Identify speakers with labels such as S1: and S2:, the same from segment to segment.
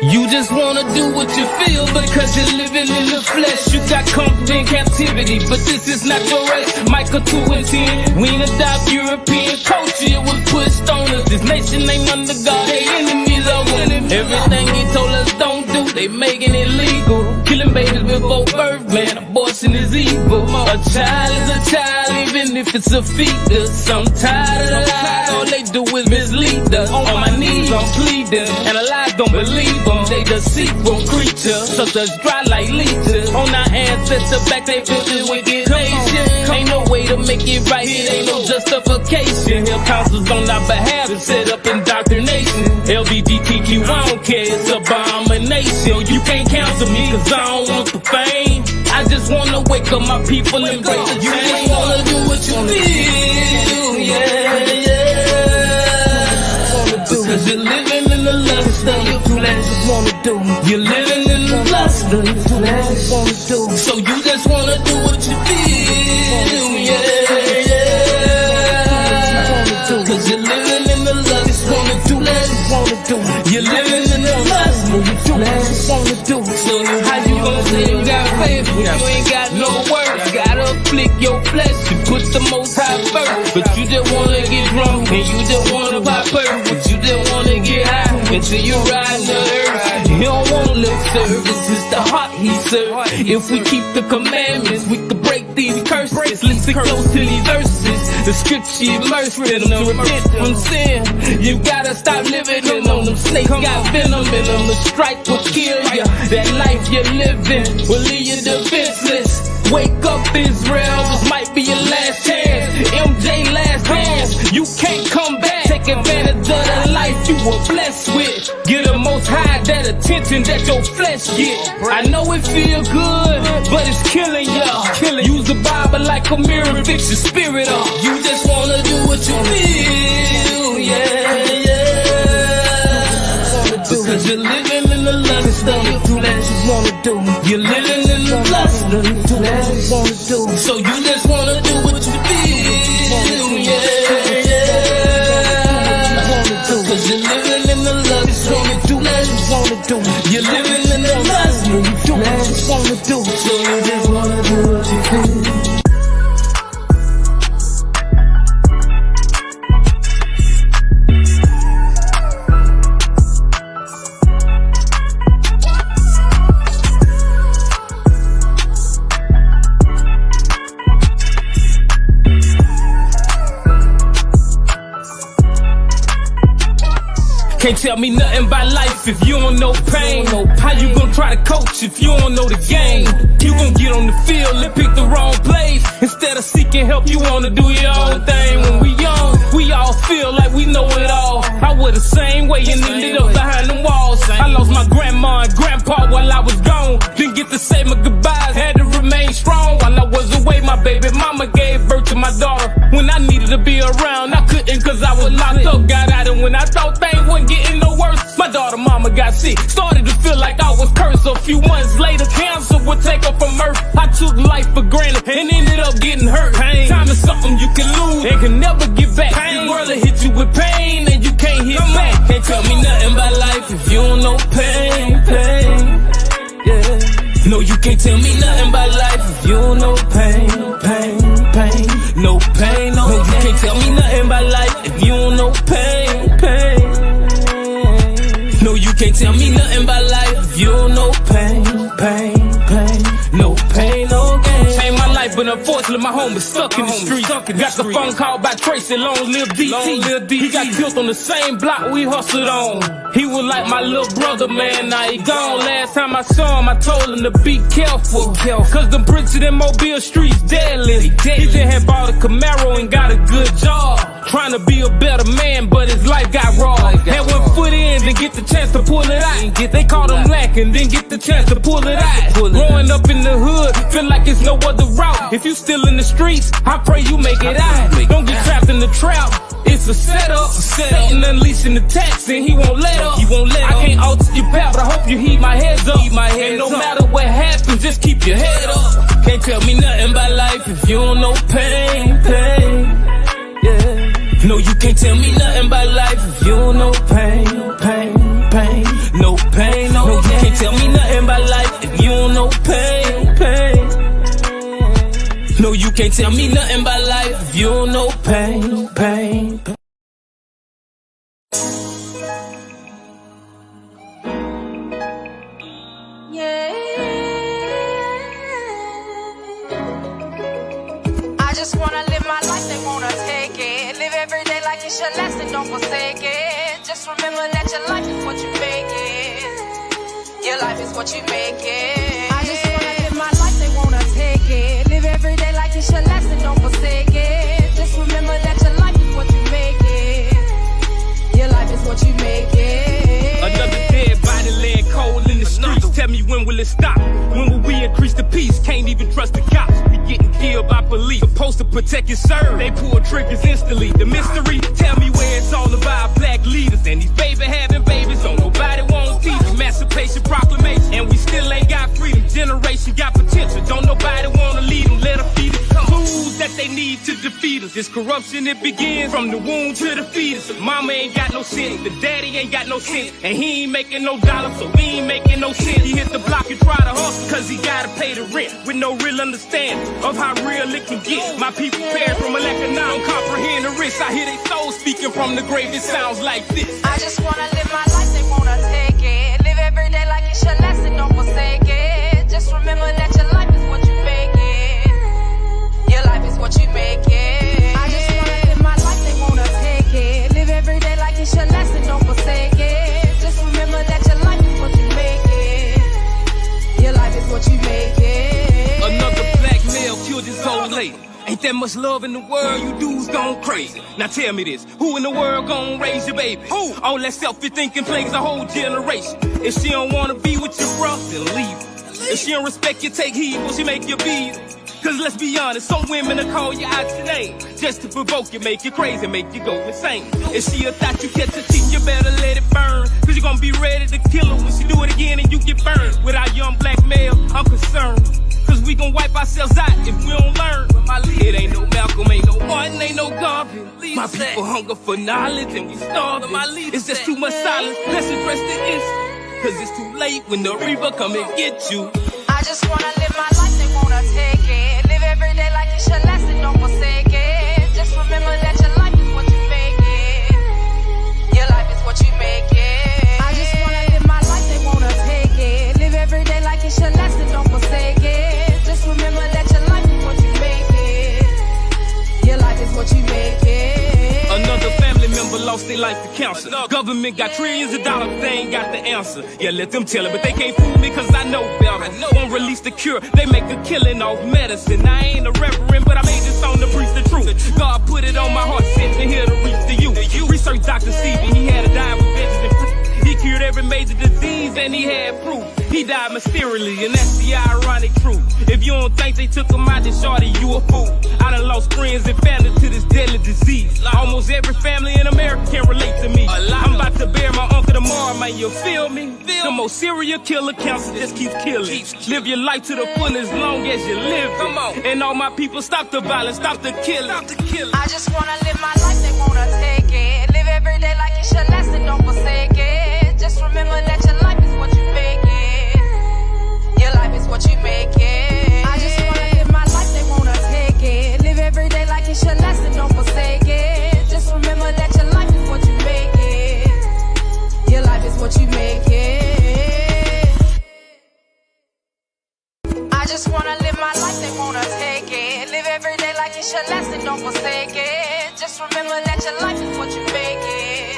S1: You just wanna do what you feel because you're living in the flesh. You got comfort in captivity, but this is not your race. Michael 2 and 10, we ain't adopt European culture. It was pushed on us. This nation ain't under God, they enemies of us. Everything he told us don't do, they making it legal. Killing babies before birth, man, abortion is evil. A child is a child, even if it's a fetus. I'm tired of the lies, all they do is mislead us. On my knees, I'm pleading, and the lies don't believe them. They deceitful creatures, such as dry like leeches. On our ancestor back, they built this wicked nation. Ain't no way to make it right, it ain't no justification. Here counsels on our behalf to set up indoctrination. LGBTQ, I don't care, it's abomination. You can't counsel me, cause I don't want the fame. I just wanna wake up my people and break the chain. You just wanna do what you feel, yeah, yeah. Because you're living in the lust of your flesh. You're living in the lust of your flesh. So you just wanna do what you feel, yeah, yeah. Cause you're living in the lust of your flesh. You're living in the lust of your flesh. So how you gonna say you got faith when you ain't got no work? Gotta afflict your flesh, you put the Most High first. But you just wanna get drunk and you just wanna pop perk. But you just wanna get high until you ride the earth. You don't want lip service, it's the heart he serves. If we keep the commandments, we could break these curses. Listen close to these verses. The scripture immersed in them to repent from sin. You gotta stop living in them. Them snakes got venom in them. The strike will kill you. That life you're living will leave you defenseless. Wake up, Israel, this might be your last chance. MJ last dance, you can't come back. Take advantage of the life you were blessed with. Get the Most High that attention that your flesh get. I know it feel good, but it's killing y'all. Use the Bible like a mirror, fix your spirit up. You just wanna do what you feel, yeah, yeah. Because you're living in the lust of your flesh. You're living in the lust of your flesh. So you just wanna do what you feel, yeah, yeah. Cause you're living in the lust of your flesh. You're living in the lust of your flesh. So you just wanna do what you feel. Can't tell me nothing about life if you don't know pain. How you gonna try to coach if you don't know the game? You gon' get on the field and pick the wrong plays. Instead of seeking help, you wanna do your own thing. When we young, we all feel like we know it all. I was the same way and ended up behind the walls. I lost my grandma and grandpa while I was gone. Didn't get to say my goodbyes, had to remain strong while I was away. My baby mama gave birth to my daughter. When I needed to be around, I couldn't cause I was locked up. Got out and when I thought things weren't getting no worse, my daughter mama got sick. Started to feel like I was cursed. A few months later, cancer would take her from earth. I took life for granted and ended up getting hurt. Time is something you can lose and can never get back. The world will hit you with pain and you can't hit back. Can't tell me nothing about life if you don't know pain, pain, yeah. No, you can't tell me nothing about life if you don't know pain, pain, pain. No pain, no, you can't tell me nothing about life if you don't know pain, pain. No, you can't tell me nothing about life if you don't know pain, pain, pain. No pain, no gain. Changed my life, but unfortunately my home is stuck in the street. Got the phone call by Tracy, long live DT. He got killed on the same block we hustled on. He was like my little brother, man, now he gone. Last time I saw him, I told him to be careful. Cause them bricks in Mobile streets deadly. He just had bought a Camaro and got a good job. Trying to be a better man, but his life got raw. Had one foot in, then get the chance to pull it out. They caught him lacking, then get the chance to pull it out. Growing up in the hood, feel like it's no other route. If you still in the streets, I pray you make it out. Don't get trapped in the trap. It's a setup. Satan unleashing the tax and he won't let up. I can't alter your path, but I hope you heed my heads up. And no matter what happens, just keep your head up. Can't tell me nothing about life if you don't know pain, pain, yeah. No, you can't tell me nothing about life if you don't know pain, pain, pain. No pain, no tell me nothing about life if you don't know pain, pain. No, you can't tell me nothing about life if you don't know pain, pain.
S2: Yeah. I just wanna live my life, they wanna take it. Live every day like it should last and don't forsake it. Just remember that your life is what you make it. Your life is what you make it. I just wanna live my life, they wanna take it. Live every day like it should last and don't forsake it. Just remember that your life is what you make it. Your life is what you make it.
S1: Another dead body laying cold in the streets. Tell me when will it stop? When will we increase the peace? Can't even trust the cops. We getting killed by police. Supposed to protect and serve. They pull triggers instantly. The mystery, tell me where it's all about black leaders. And these baby having babies on nobody won't teach. Emancipation proclamation. And we still ain't got freedom. Generation got potential. Don't nobody wanna lead them. Let them feed it. Tools that they need to defeat us. It's corruption, it begins from the womb to the fetus. Mama ain't got no sense. The daddy ain't got no sense. And he ain't making no dollars, so we ain't making no sense. He hit the block and try to hustle, cause he gotta pay the rent. With no real understanding of how real it can get. My people perish from a lack of knowledge. Don't comprehend the risk. I hear they souls speaking from the grave. It sounds like this.
S2: I just wanna live my life, they wanna take it. Live every day like it should last and don't forsake it. Just remember that your life is what you make it. Your life is what you make it. I just wanna live my life, they wanna take it. Live every day like it should last and don't forsake it. Just remember that your life is what you make it. Your life is what you make it.
S1: Another black male killed his old lady. Ain't that much love in the world, you dudes gone crazy. Now tell me this, who in the world gon' raise your baby? Who? All that selfish thinking plagues a whole generation. If she don't wanna be with your bro, then leave her. If she don't respect you, take heed, will she make you be? Cause let's be honest, some women will call you out your name just to provoke you, make you crazy, make you go insane. If she a thought you catch a cheat, you better let it burn. Cause you're gonna be ready to kill her when she do it again and you get burned. With our young black male, I'm concerned. Cause we gon' wipe ourselves out if we don't learn. It ain't no Malcolm, ain't no Martin, ain't no Garvey. My people hunger for knowledge and we starving. It's just too much silence, let's address the issue. Cause it's too late when the reaper come and get you.
S2: I just wanna live my life, they wanna take it. Live every day like it should last and don't forsake it. Just remember that your life is what you make it. Your life is what you make it. I just wanna live my life, they wanna take it. Live every day like it should last and don't forsake it. Just remember that your life is what you make it. Your life is what you make it.
S1: Another family member lost their life to cancer. Government got trillions of dollars, they ain't got the answer. Yeah, let them tell it, but they can't fool me cause I know better. Won't release the cure, they make a killing off medicine. I ain't a reverend, but I made this song to preach the truth. God put it on my heart, sent me here to reach the youth. Research Dr. Stevie, he had a diet with veggies and fruit. He cured every major disease and he had proof. He died mysteriously and that's the ironic truth. If you don't think they took him out, then shorty, you a fool. I done lost friends and family to this deadly disease. Almost every family in America can relate to me. I'm about to bury my uncle tomorrow, man, you feel me? The most serial killer cancer just keeps killing. Live your life to the full as long as you live it. And all my people, stop the violence, stop the killing.
S2: I just wanna live my life, they wanna take it. Live every day like it should last and don't forsake it. Just remember that your life is what you make it. Your life is what you make it. I just wanna live my life, they wanna take it. Live every day like it should last and don't forsake it. Just remember that your life is what you make it. Your life is what you make it. I just wanna live my life, they wanna take it. Live every day like it should last and don't forsake it. Just remember that your life is what you make it.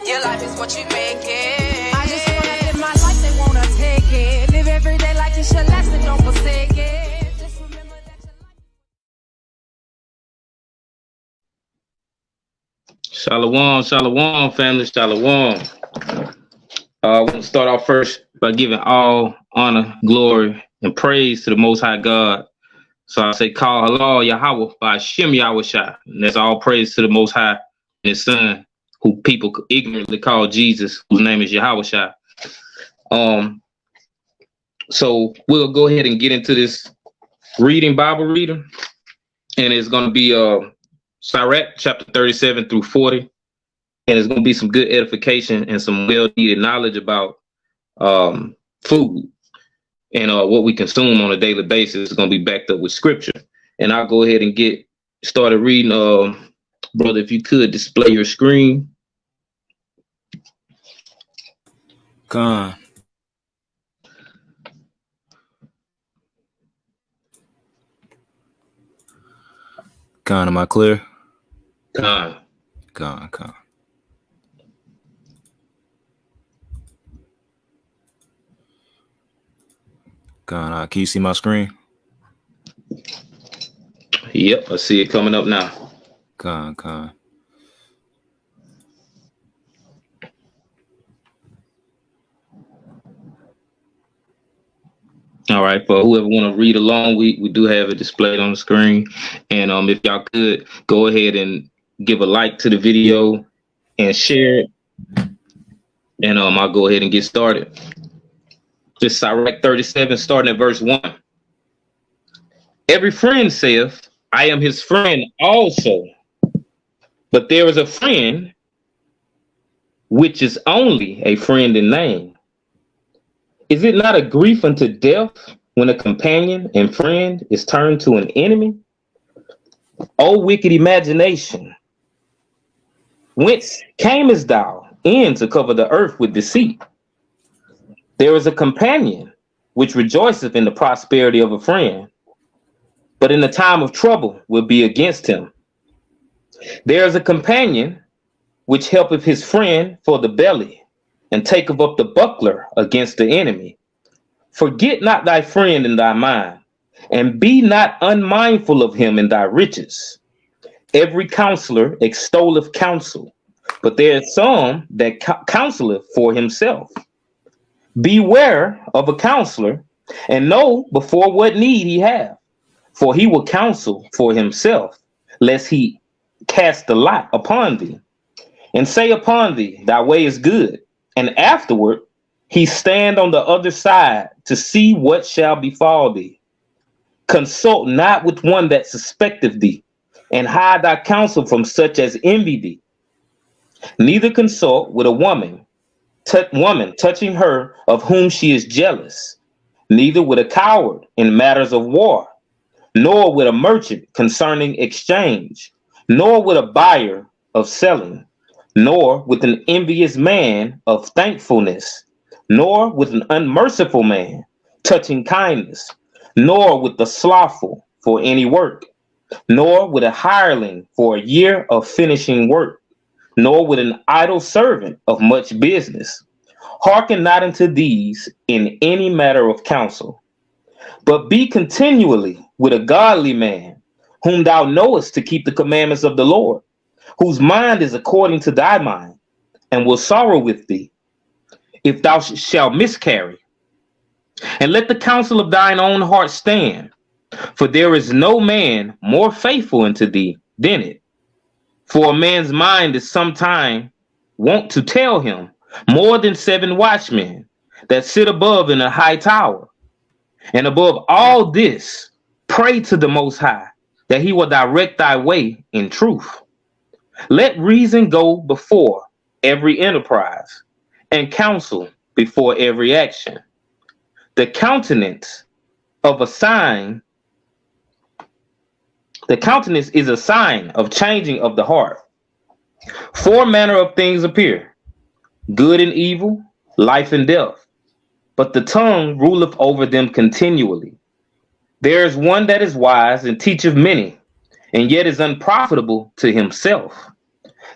S2: Your life is what you make it. I just wanna live my life, they wanna take it. Live every day like it should last and don't forsake it. Just remember that your life.
S3: Shalom, shalom, family, shalom. I want to start off first by giving all honor, glory, and praise to the Most High God. So I say, call halal Yahweh by Shem Yahushua. And that's all praise to the Most High and His Son, who people ignorantly call Jesus, whose name is Yahushua. So we'll go ahead and get into this Bible reading. And it's going to be Sirach chapter 37 through 40. And it's going to be some good edification and some well-needed knowledge about food. And what we consume on a daily basis is going to be backed up with scripture. And I'll go ahead and get started reading. Brother, if you could display your screen.
S4: Con, am I clear?
S3: Con.
S4: Con. Can you see my screen?
S3: Yep, I see it coming up now.
S4: Con.
S3: All right, for whoever want to read along, we do have it displayed on the screen. And if y'all could go ahead and give a like to the video and share it. And I'll go ahead and get started. Just Sirach 37, starting at verse 1. Every friend saith, I am his friend also. But there is a friend which is only a friend in name. Is it not a grief unto death when a companion and friend is turned to an enemy? O wicked imagination, whence camest thou in to cover the earth with deceit? There is a companion which rejoiceth in the prosperity of a friend, but in the time of trouble will be against him. There is a companion which helpeth his friend for the belly, and taketh up the buckler against the enemy. Forget not thy friend in thy mind, and be not unmindful of him in thy riches. Every counselor extolleth counsel, but there is some that counseleth for himself. Beware of a counselor, and know before what need he have, for he will counsel for himself, lest he cast the lot upon thee, and say upon thee, thy way is good, and afterward he stand on the other side to see what shall befall thee. Consult not with one that suspecteth thee, and hide thy counsel from such as envy thee. Neither consult with a woman touching her of whom she is jealous, neither with a coward in matters of war, nor with a merchant concerning exchange, nor with a buyer of selling, nor with an envious man of thankfulness, nor with an unmerciful man touching kindness, nor with the slothful for any work, nor with a hireling for a year of finishing work, nor with an idle servant of much business. Hearken not unto these in any matter of counsel, but be continually with a godly man, whom thou knowest to keep the commandments of the Lord, whose mind is according to thy mind, and will sorrow with thee, if thou shalt miscarry. And let the counsel of thine own heart stand, for there is no man more faithful unto thee than it. For a man's mind is sometime wont to tell him more than 7 watchmen that sit above in a high tower. And above all this, pray to the Most High, that he will direct thy way in truth. Let reason go before every enterprise, and counsel before every action. The countenance is a sign of changing of the heart. 4 manner of things appear, good and evil, life and death, but the tongue ruleth over them continually. There is one that is wise and teacheth many, and yet is unprofitable to himself.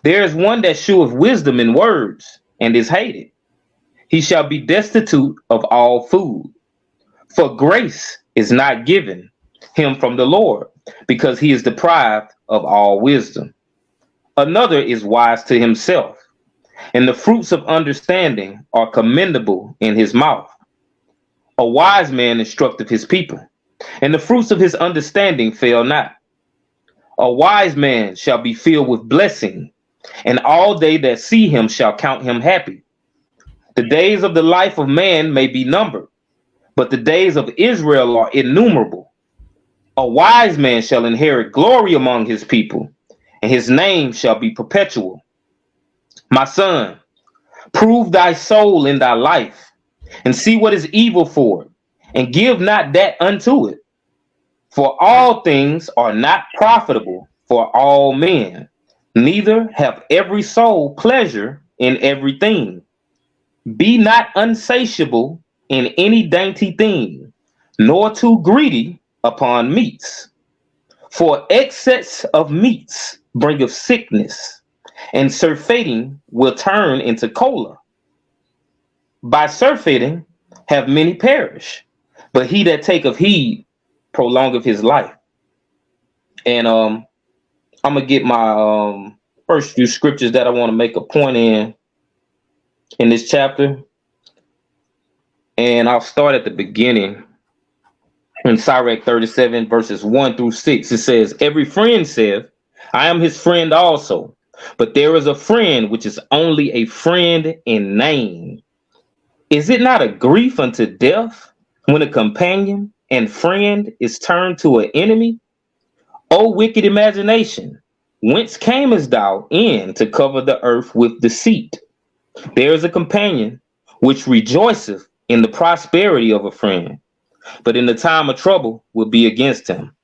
S3: There is one that sheweth wisdom in words, and is hated. He shall be destitute of all food. For grace is not given him from the Lord, because he is deprived of all wisdom. Another is wise to himself, and the fruits of understanding are commendable in his mouth. A wise man instructeth his people, and the fruits of his understanding fail not. A wise man shall be filled with blessing, and all they that see him shall count him happy. The days of the life of man may be numbered, but the days of Israel are innumerable. A wise man shall inherit glory among his people, and his name shall be perpetual. My son, prove thy soul in thy life, and see what is evil for it, and give not that unto it. For all things are not profitable for all men, neither have every soul pleasure in everything. Be not unsatiable in any dainty thing, nor too greedy upon meats. For excess of meats bringeth sickness, and surfeiting will turn into choler. By surfeiting have many perished, but he that taketh heed prolongeth his life. And I'm gonna get my first few scriptures that I want to make a point in this chapter. And I'll start at the beginning. In Sirach 37, verses 1 through 6, it says, Every friend saith, I am his friend also. But there is a friend which is only a friend in name. Is it not a grief unto death when a companion and friend is turned to an enemy? O wicked imagination, whence camest thou in to cover the earth with deceit? There is a companion which rejoiceth in the prosperity of a friend, but in the time of trouble will be against him.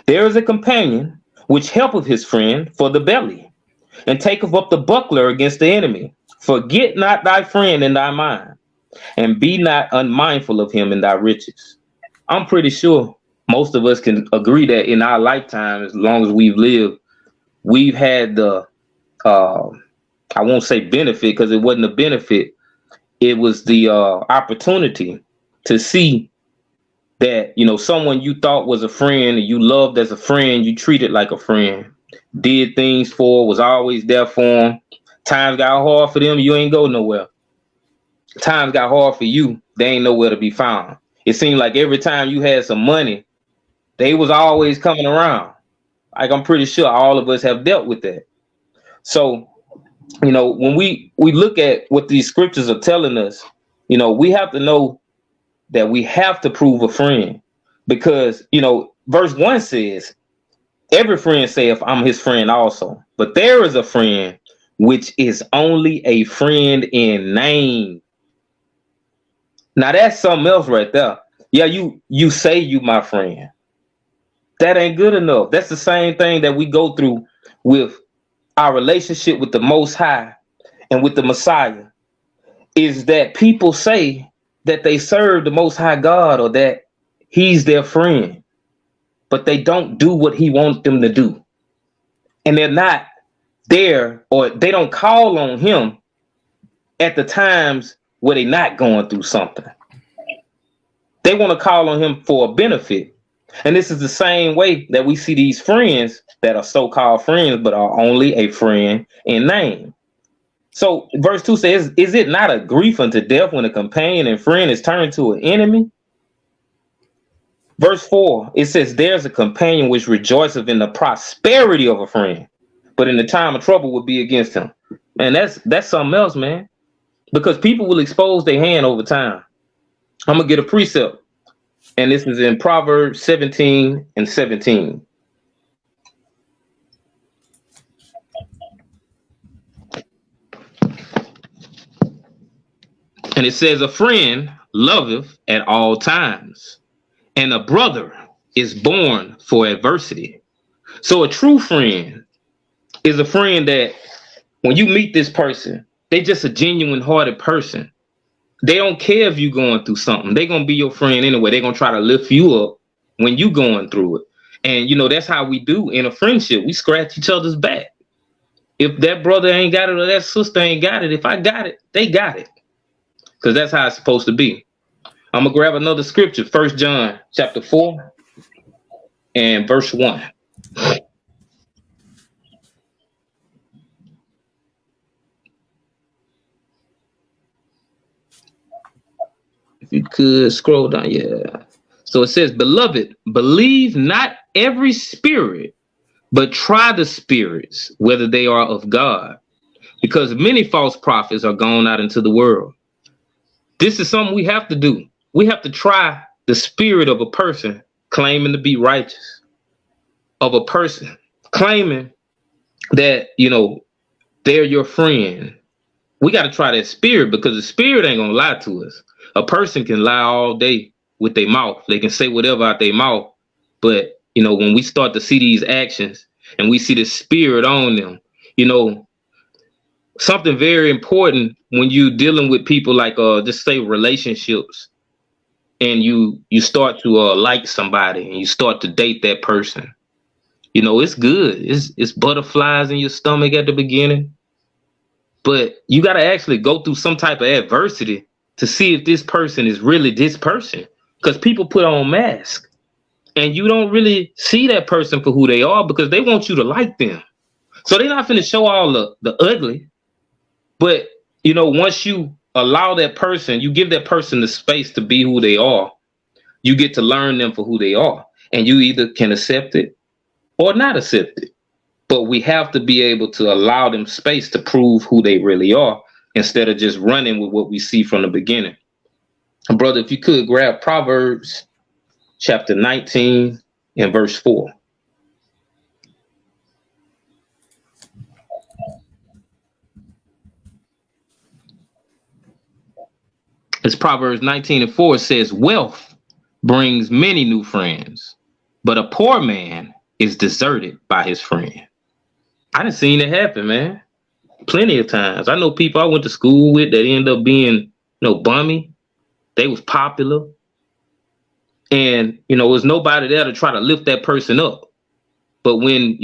S3: There is a companion which helpeth his friend for the belly, and taketh up the buckler against the enemy. Forget not thy friend in thy mind, and be not unmindful of him in thy riches. I'm pretty sure most of us can agree that in our lifetime, as long as we've lived, we've had the, I won't say benefit because it wasn't a benefit. It was the opportunity to see that, someone you thought was a friend and you loved as a friend, you treated like a friend, did things for, was always there for them. Times got hard for them, you ain't go nowhere. Times got hard for you, they ain't nowhere to be found. It seemed like every time you had some money, they was always coming around. Like, I'm pretty sure all of us have dealt with that. So, when we look at what these scriptures are telling us, we have to know that we have to prove a friend, because, verse 1 says, every friend saith, I'm his friend also. But there is a friend which is only a friend in name. Now that's something else right there. Yeah, you say you my friend. That ain't good enough. That's the same thing that we go through with our relationship with the Most High and with the Messiah, is that people say that they serve the Most High God or that he's their friend, but they don't do what he wants them to do. And they're not there, or they don't call on him at the times where they're not going through something. They want to call on him for a benefit. And this is the same way that we see these friends that are so-called friends, but are only a friend in name. So verse 2 says, is it not a grief unto death when a companion and friend is turned to an enemy? Verse 4, it says, there's a companion which rejoiceth in the prosperity of a friend, but in the time of trouble will be against him. And that's something else, man, because people will expose their hand over time. I'm going to get a precept, and this is in Proverbs 17:17. And it says, a friend loveth at all times, and a brother is born for adversity. So a true friend is a friend that when you meet this person, they just a genuine hearted person. They don't care if you're going through something. They're going to be your friend anyway. They're going to try to lift you up when you're going through it. And, that's how we do in a friendship. We scratch each other's back. If that brother ain't got it or that sister ain't got it, if I got it, they got it. Because that's how it's supposed to be. I'm going to grab another scripture, 1 John chapter 4 and verse 1. If you could scroll down, yeah. So it says, beloved, believe not every spirit, but try the spirits, whether they are of God, because many false prophets are gone out into the world. This is something we have to do. We have to try the spirit of a person claiming to be righteous, of a person claiming that, they're your friend. We got to try that spirit, because the spirit ain't going to lie to us. A person can lie all day with their mouth. They can say whatever out their mouth. But, when we start to see these actions and we see the spirit on them, something very important when you dealing with people like, just say relationships, and you start to like somebody and you start to date that person. It's good. It's butterflies in your stomach at the beginning. But you got to actually go through some type of adversity to see if this person is really this person. Because people put on masks and you don't really see that person for who they are because they want you to like them. So they're not finna show all the ugly. But, once you allow that person, you give that person the space to be who they are, you get to learn them for who they are. And you either can accept it or not accept it. But we have to be able to allow them space to prove who they really are instead of just running with what we see from the beginning. And brother, if you could grab Proverbs chapter 19 and verse 4. It's Proverbs 19 and 4. It says, wealth brings many new friends, but a poor man is deserted by his friend. I done seen it happen, man. Plenty of times. I know people I went to school with that ended up being, bummy. They was popular. And, there was nobody there to try to lift that person up. But when,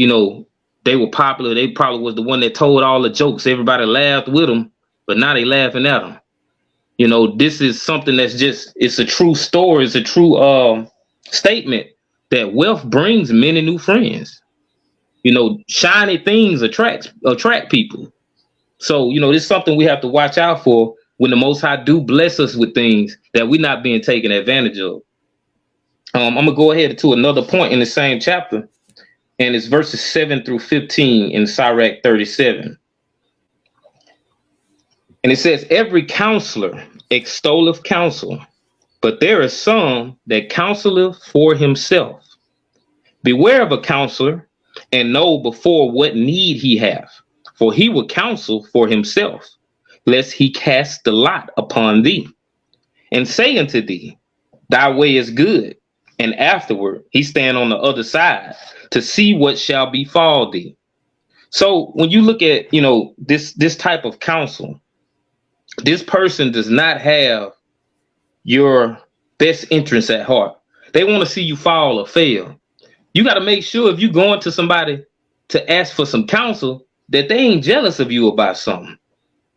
S3: they were popular, they probably was the one that told all the jokes. Everybody laughed with them, but now they laughing at them. This is something that's it's a true story. It's a true statement that wealth brings many new friends. Shiny things attract people. So, this is something we have to watch out for when the Most High do bless us with things that we're not being taken advantage of. I'm going to go ahead to another point in the same chapter, and it's verses 7 through 15 in Sirach 37. And it says, every counselor extolleth counsel, but there is some that counseleth for himself. Beware of a counselor, and know before what need he hath, for he will counsel for himself, lest he cast the lot upon thee, and say unto thee, thy way is good, and afterward he stand on the other side to see what shall befall thee. So when you look at, this type of counsel, this person does not have your best interests at heart. They want to see you fall or fail. You got to make sure if you're going to somebody to ask for some counsel that they ain't jealous of you about something.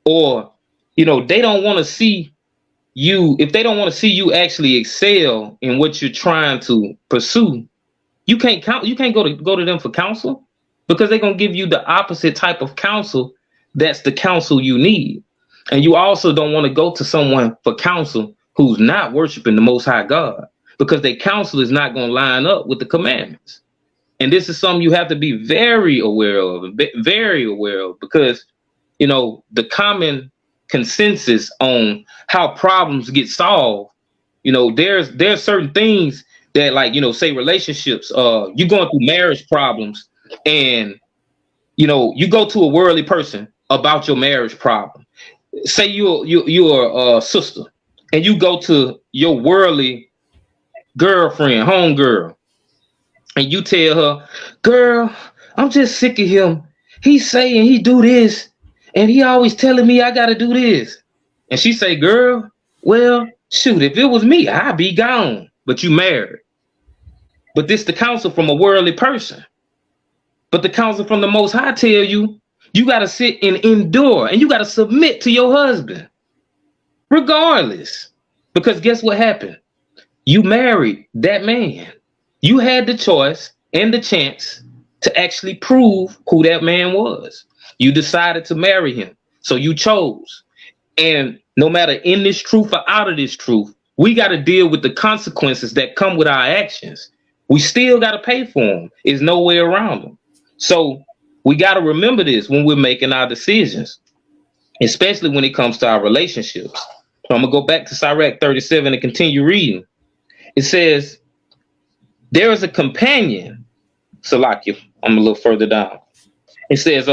S3: Or, they don't want to see you. If they don't want to see you actually excel in what you're trying to pursue, you can't go to them for counsel because they're going to give you the opposite type of counsel. That's the counsel you need. And you also don't want to go to someone for counsel who's not worshiping the Most High God, because their counsel is not going to line up with the commandments. And this is something you have to be very aware of, because, the common consensus on how problems get solved, there's certain things that, like, say relationships, you're going through marriage problems, and, you go to a worldly person about your marriage problem. Say you're a sister, and you go to your worldly girlfriend, homegirl, and you tell her, girl, I'm just sick of him. He's saying he do this, and he always telling me I gotta do this. And she say, girl, well, shoot, if it was me, I'd be gone. But you married. But this the counsel from a worldly person. But the counsel from the Most High tell you, you gotta sit and endure, and you gotta submit to your husband, regardless. Because guess what happened? You married that man. You had the choice and the chance to actually prove who that man was. You decided to marry him. So you chose. And no matter in this truth or out of this truth, we got to deal with the consequences that come with our actions. We still got to pay for them. There's no way around them. So we got to remember this when we're making our decisions, especially when it comes to our relationships. So I'm going to go back to Sirach 37 and continue reading. It says, there is a companion, Salakia, I'm a little further down. It says,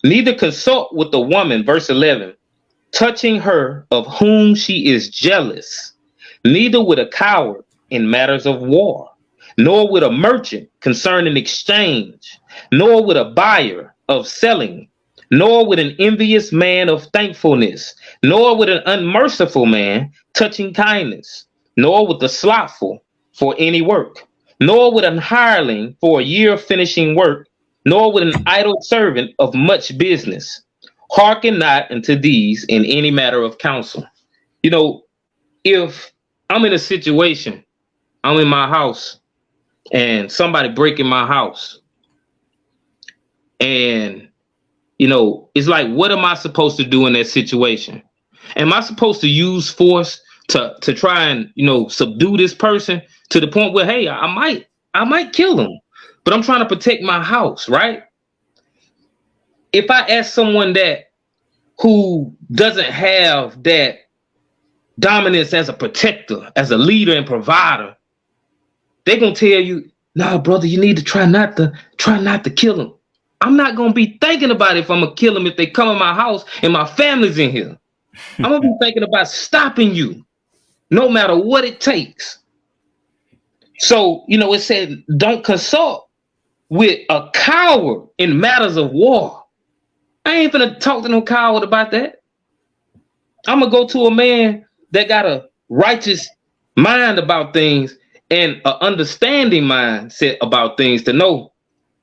S3: neither consult with the woman, verse 11, touching her of whom she is jealous, neither with a coward in matters of war, nor with a merchant concerning exchange, nor with a buyer of selling, nor with an envious man of thankfulness, nor with an unmerciful man touching kindness, nor with the slothful for any work, nor with an hireling for a year finishing work, nor with an idle servant of much business. Hearken not unto these in any matter of counsel. You know, if I'm in a situation, I'm in my house, and somebody breaking my house, and it's like, what am I supposed to do in that situation? Am I supposed to use force to try and subdue this person to the point where, hey, I might kill him, but I'm trying to protect my house, right? If I ask someone that who doesn't have that dominance as a protector, as a leader and provider, they're gonna tell you, nah, brother, you need to try not to kill him. I'm not gonna be thinking about if I'm gonna kill him if they come in my house and my family's in here. I'm gonna be thinking about stopping you, no matter what it takes. So, it said, don't consult with a coward in matters of war. I ain't finna talk to no coward about that. I'm gonna go to a man that got a righteous mind about things and an understanding mindset about things to know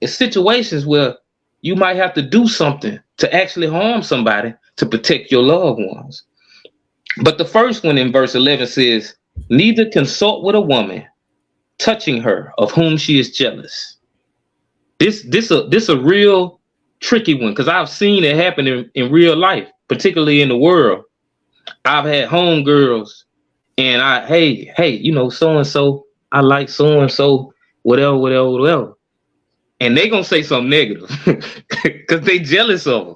S3: it's situations where you might have to do something to actually harm somebody to protect your loved ones. But the first one in verse 11 says, neither consult with a woman touching her of whom she is jealous. This a real tricky one, because I've seen it happen in real life, particularly in the world. I've had homegirls and hey, so-and-so, I like so-and-so, whatever. And they gonna say something negative because they jealous of her.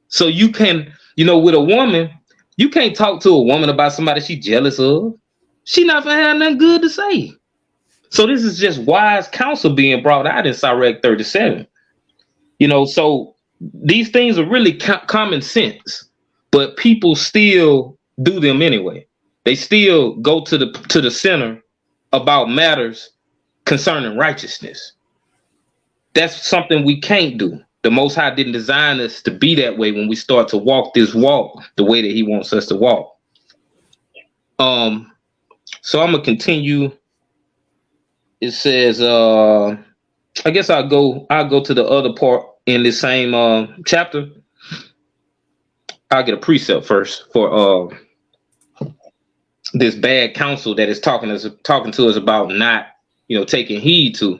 S3: So you can, with a woman, you can't talk to a woman about somebody she jealous of. She not gonna have nothing good to say. So this is just wise counsel being brought out in Sirach 37. So these things are really common sense, but people still do them anyway. They still go to the center about matters concerning righteousness. That's something we can't do. The Most High didn't design us to be that way when we start to walk this walk the way that he wants us to walk. So I'm gonna continue. It says, I guess I'll go to the other part in the same chapter. I'll get a precept first for this bad counsel that is talking to us about not, taking heed to.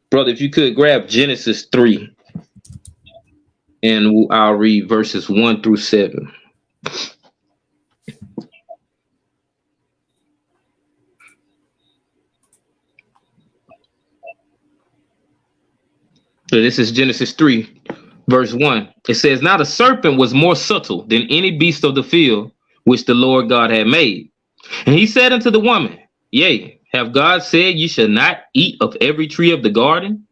S3: Brother, if you could grab Genesis 3, and I'll read verses 1 through 7. So this is Genesis 3, verse 1. It says, now the serpent was more subtle than any beast of the field which the Lord God had made. And he said unto the woman, yea, have God said ye shall not eat of every tree of the garden?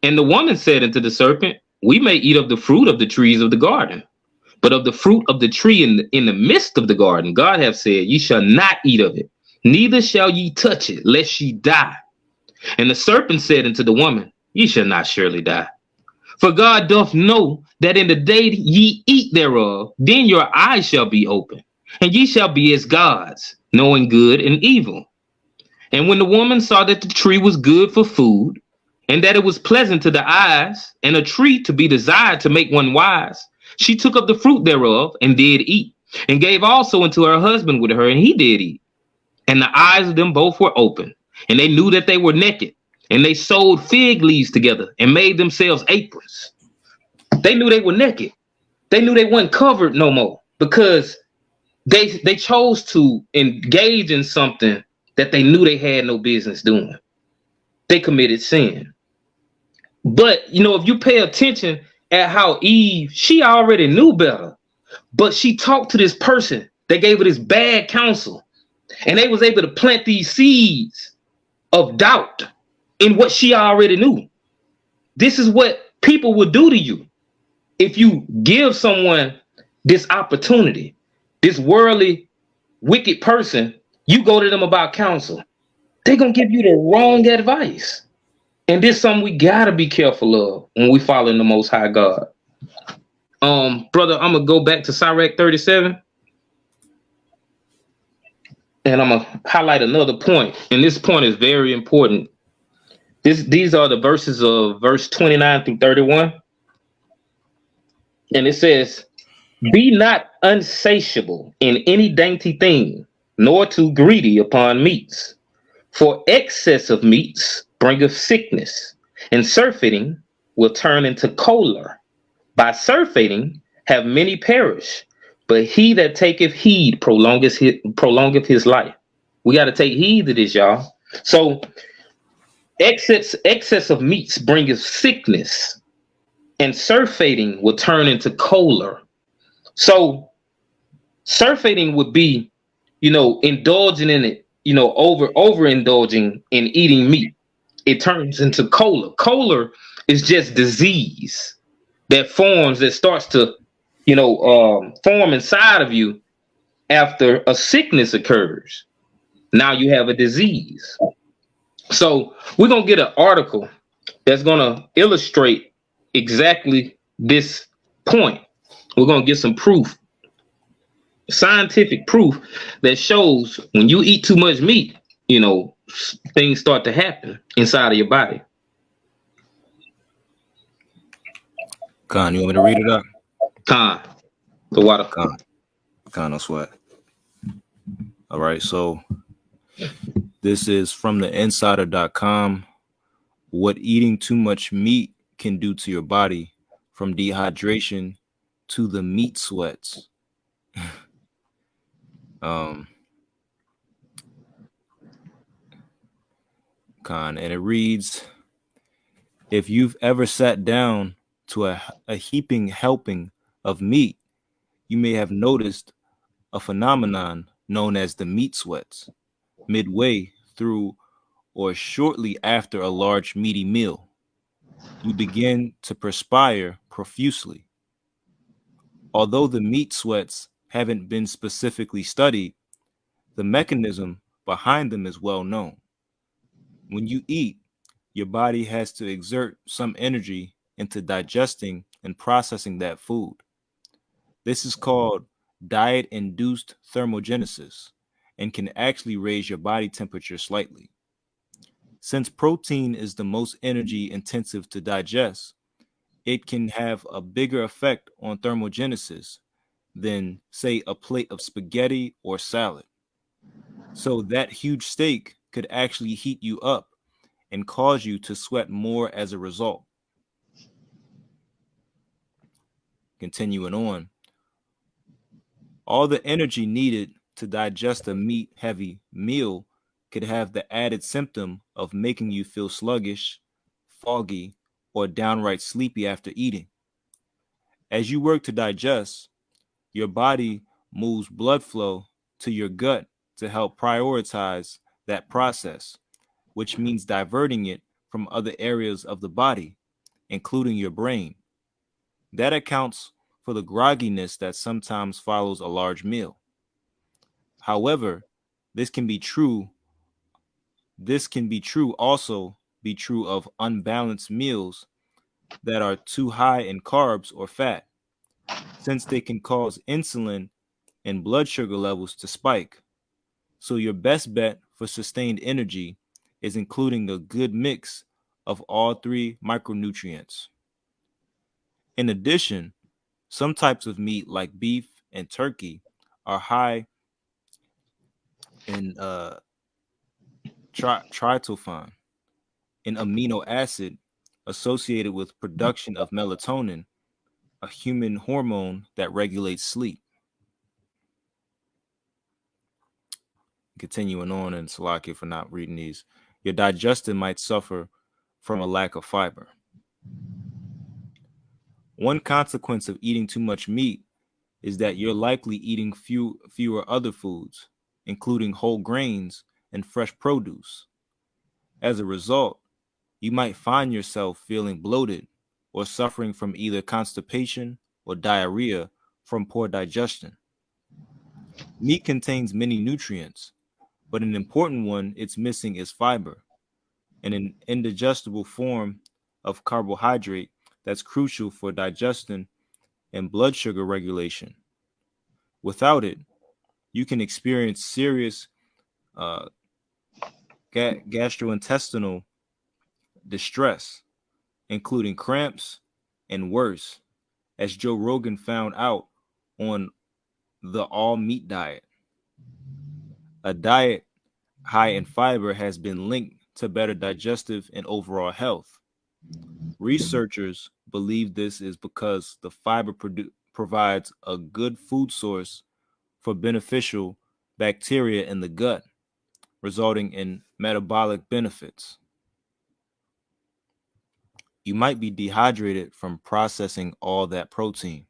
S3: And the woman said unto the serpent, we may eat of the fruit of the trees of the garden, but of the fruit of the tree in the midst of the garden, God hath said, ye shall not eat of it, neither shall ye touch it, lest ye die. And the serpent said unto the woman, ye shall not surely die. For God doth know that in the day ye eat thereof, then your eyes shall be open, and ye shall be as gods, knowing good and evil. And when the woman saw that the tree was good for food, and that it was pleasant to the eyes, and a tree to be desired to make one wise, she took up the fruit thereof, and did eat, and gave also unto her husband with her, and he did eat. And the eyes of them both were open, and they knew that they were naked. And they sewed fig leaves together and made themselves aprons. They knew they were naked. They knew they weren't covered no more because they chose to engage in something that they knew they had no business doing. They committed sin. But, if you pay attention at how Eve, she already knew better, but she talked to this person that gave her this bad counsel, and they was able to plant these seeds of doubt in what she already knew. This is what people will do to you if you give someone this opportunity, this worldly wicked person, you go to them about counsel, they're gonna give you the wrong advice. And this is something we gotta be careful of when we follow the Most High God. Brother, I'm gonna go back to Sirach 37, and I'm gonna highlight another point. And this point is very important. These are the verses of verse 29 through 31. And it says, "Be not unsatiable in any dainty thing, nor too greedy upon meats. For excess of meats bringeth sickness, and surfeiting will turn into choler. By surfeiting have many perished, but he that taketh heed prolongeth his life." We got to take heed to this, y'all. So excess of meats bringeth sickness, and surfeiting will turn into choler. So surfeiting would be, indulging in it, overindulging in eating meat. It turns into choler. Choler is just disease that starts to, form inside of you after a sickness occurs. Now you have a disease. So we're going to get an article that's going to illustrate exactly this point. We're going to get some proof, scientific proof that shows when you eat too much meat, things start to happen inside of your body.
S4: Khan, you want me to read it up?
S3: Khan, the water.
S4: Khan, no sweat. All right, so this is from the insider.com. What eating too much meat can do to your body, from dehydration to the meat sweats. And it reads, if you've ever sat down to a heaping helping of meat, you may have noticed a phenomenon known as the meat sweats midway through or shortly after a large meaty meal. You begin to perspire profusely. Although the meat sweats haven't been specifically studied, the mechanism behind them is well known. When you eat, your body has to exert some energy into digesting and processing that food. This is called diet-induced thermogenesis and can actually raise your body temperature slightly. Since protein is the most energy intensive to digest, it can have a bigger effect on thermogenesis than, say, a plate of spaghetti or salad. So that huge steak could actually heat you up and cause you to sweat more as a result. Continuing on, all the energy needed to digest a meat-heavy meal could have the added symptom of making you feel sluggish, foggy, or downright sleepy after eating. As you work to digest, your body moves blood flow to your gut to help prioritize that process, which means diverting it from other areas of the body, including your brain. That accounts for the grogginess that sometimes follows a large meal. However, this can be true of unbalanced meals that are too high in carbs or fat, since they can cause insulin and blood sugar levels to spike. So your best bet for sustained energy is including a good mix of all three micronutrients. In addition, some types of meat like beef and turkey are high in tryptophan, an amino acid associated with production of melatonin, a human hormone that regulates sleep. Continuing on, and Salakia for not reading these, your digestion might suffer from a lack of fiber. One consequence of eating too much meat is that you're likely eating fewer other foods, including whole grains and fresh produce. As a result, you might find yourself feeling bloated or suffering from either constipation or diarrhea from poor digestion. Meat contains many nutrients, but an important one it's missing is fiber, an indigestible form of carbohydrate that's crucial for digestion and blood sugar regulation. Without it, you can experience serious uh, gastrointestinal distress, including cramps and worse, as Joe Rogan found out on the all meat diet. A diet high in fiber has been linked to better digestive and overall health. Researchers believe this is because the fiber provides a good food source for beneficial bacteria in the gut, resulting in metabolic benefits. You might be dehydrated from processing all that protein.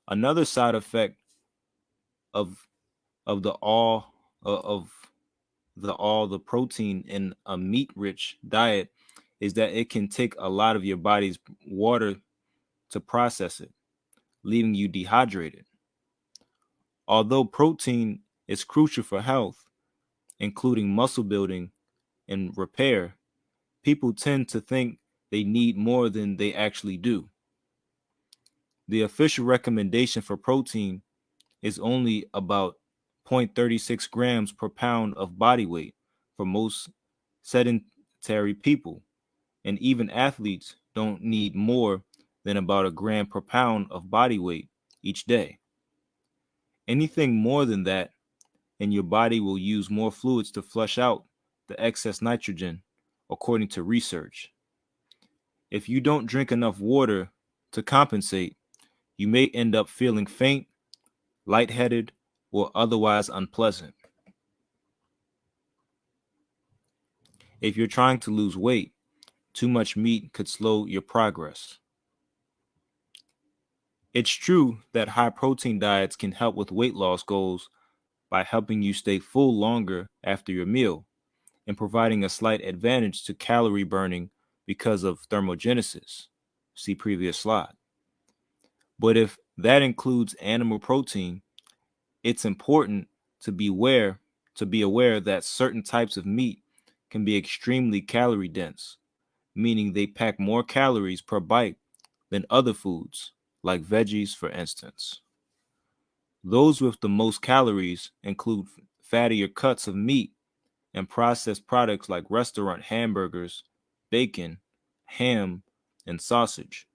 S4: Another side effect of the protein in a meat-rich diet is that it can take a lot of your body's water to process it, leaving you dehydrated. Although protein is crucial for health, including muscle building and repair, people tend to think they need more than they actually do. The official recommendation for protein is only about 0.36 grams per pound of body weight for most sedentary people, and even athletes don't need more than about a gram per pound of body weight each day. Anything more than that, and your body will use more fluids to flush out the excess nitrogen, according to research. If you don't drink enough water to compensate, you may end up feeling faint, lightheaded, or otherwise unpleasant. If you're trying to lose weight, too much meat could slow your progress. It's true that high protein diets can help with weight loss goals by helping you stay full longer after your meal and providing a slight advantage to calorie burning because of thermogenesis. See previous slide. But if that includes animal protein, it's important to be aware that certain types of meat can be extremely calorie dense, meaning they pack more calories per bite than other foods, like veggies, for instance. Those with the most calories include fattier cuts of meat and processed products like restaurant hamburgers, bacon, ham, and sausage.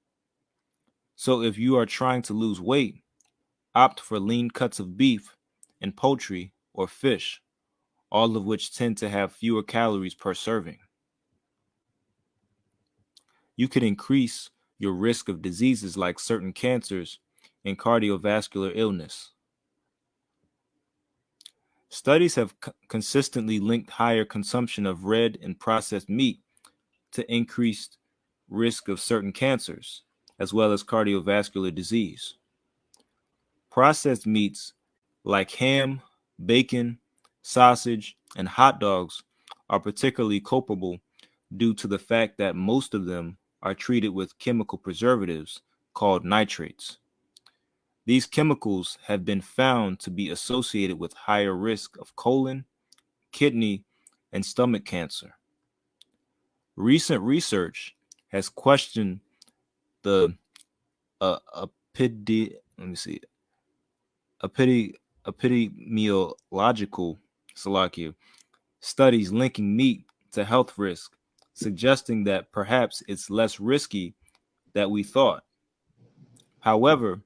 S4: So if you are trying to lose weight, opt for lean cuts of beef and poultry or fish, all of which tend to have fewer calories per serving. You can increase your risk of diseases like certain cancers and cardiovascular illness. Studies have consistently linked higher consumption of red and processed meat to increased risk of certain cancers, as well as cardiovascular disease. Processed meats like ham, bacon, sausage, and hot dogs are particularly culpable due to the fact that most of them are treated with chemical preservatives called nitrates. These chemicals have been found to be associated with higher risk of colon, kidney, and stomach cancer. Recent research has questioned the epidemiological studies linking meat to health risk, suggesting that perhaps it's less risky than we thought. However,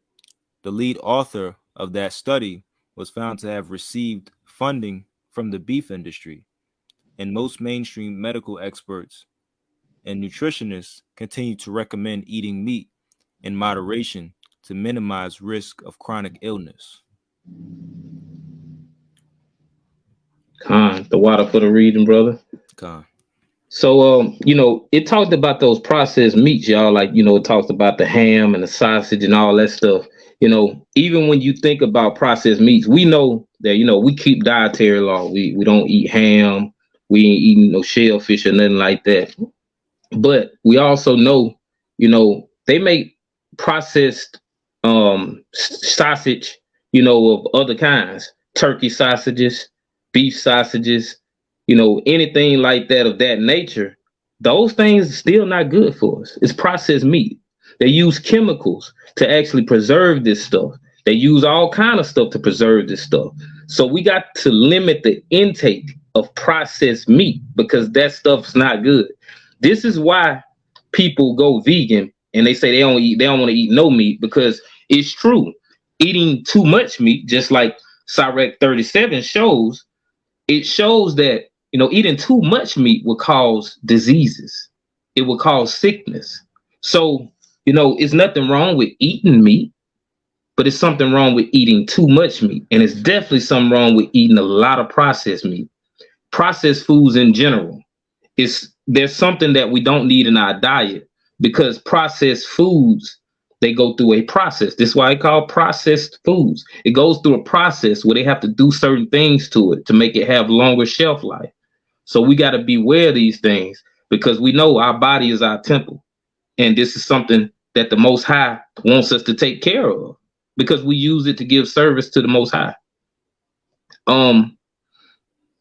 S4: the lead author of that study was found to have received funding from the beef industry, and most mainstream medical experts and nutritionists continue to recommend eating meat in moderation to minimize risk of chronic illness.
S3: The water for the reading, brother. So, it talked about those processed meats, y'all. Like, it talks about the ham and the sausage and all that stuff. Even when you think about processed meats, we know that, we keep dietary law. We don't eat ham. We ain't eating no shellfish or nothing like that. But we also know, they make processed sausage, you know, of other kinds, turkey sausages, beef sausages, you know, anything like that of that nature, those things are still not good for us. It's processed meat. They use chemicals to actually preserve this stuff. They use all kind of stuff to preserve this stuff. So we got to limit the intake of processed meat because that stuff's not good. This is why people go vegan and they say they don't want to eat no meat, because it's true. Eating too much meat, just like Sirach 37 shows, it shows that, you know, eating too much meat will cause diseases. It will cause sickness. So, you know, it's nothing wrong with eating meat, but it's something wrong with eating too much meat. And it's definitely something wrong with eating a lot of processed meat. Processed foods in general. There's something that we don't need in our diet, because processed foods, they go through a process. This is why it's called processed foods. It goes through a process where they have to do certain things to it to make it have longer shelf life. So we got to beware of these things, because we know our body is our temple. And this is something that the Most High wants us to take care of, because we use it to give service to the Most High.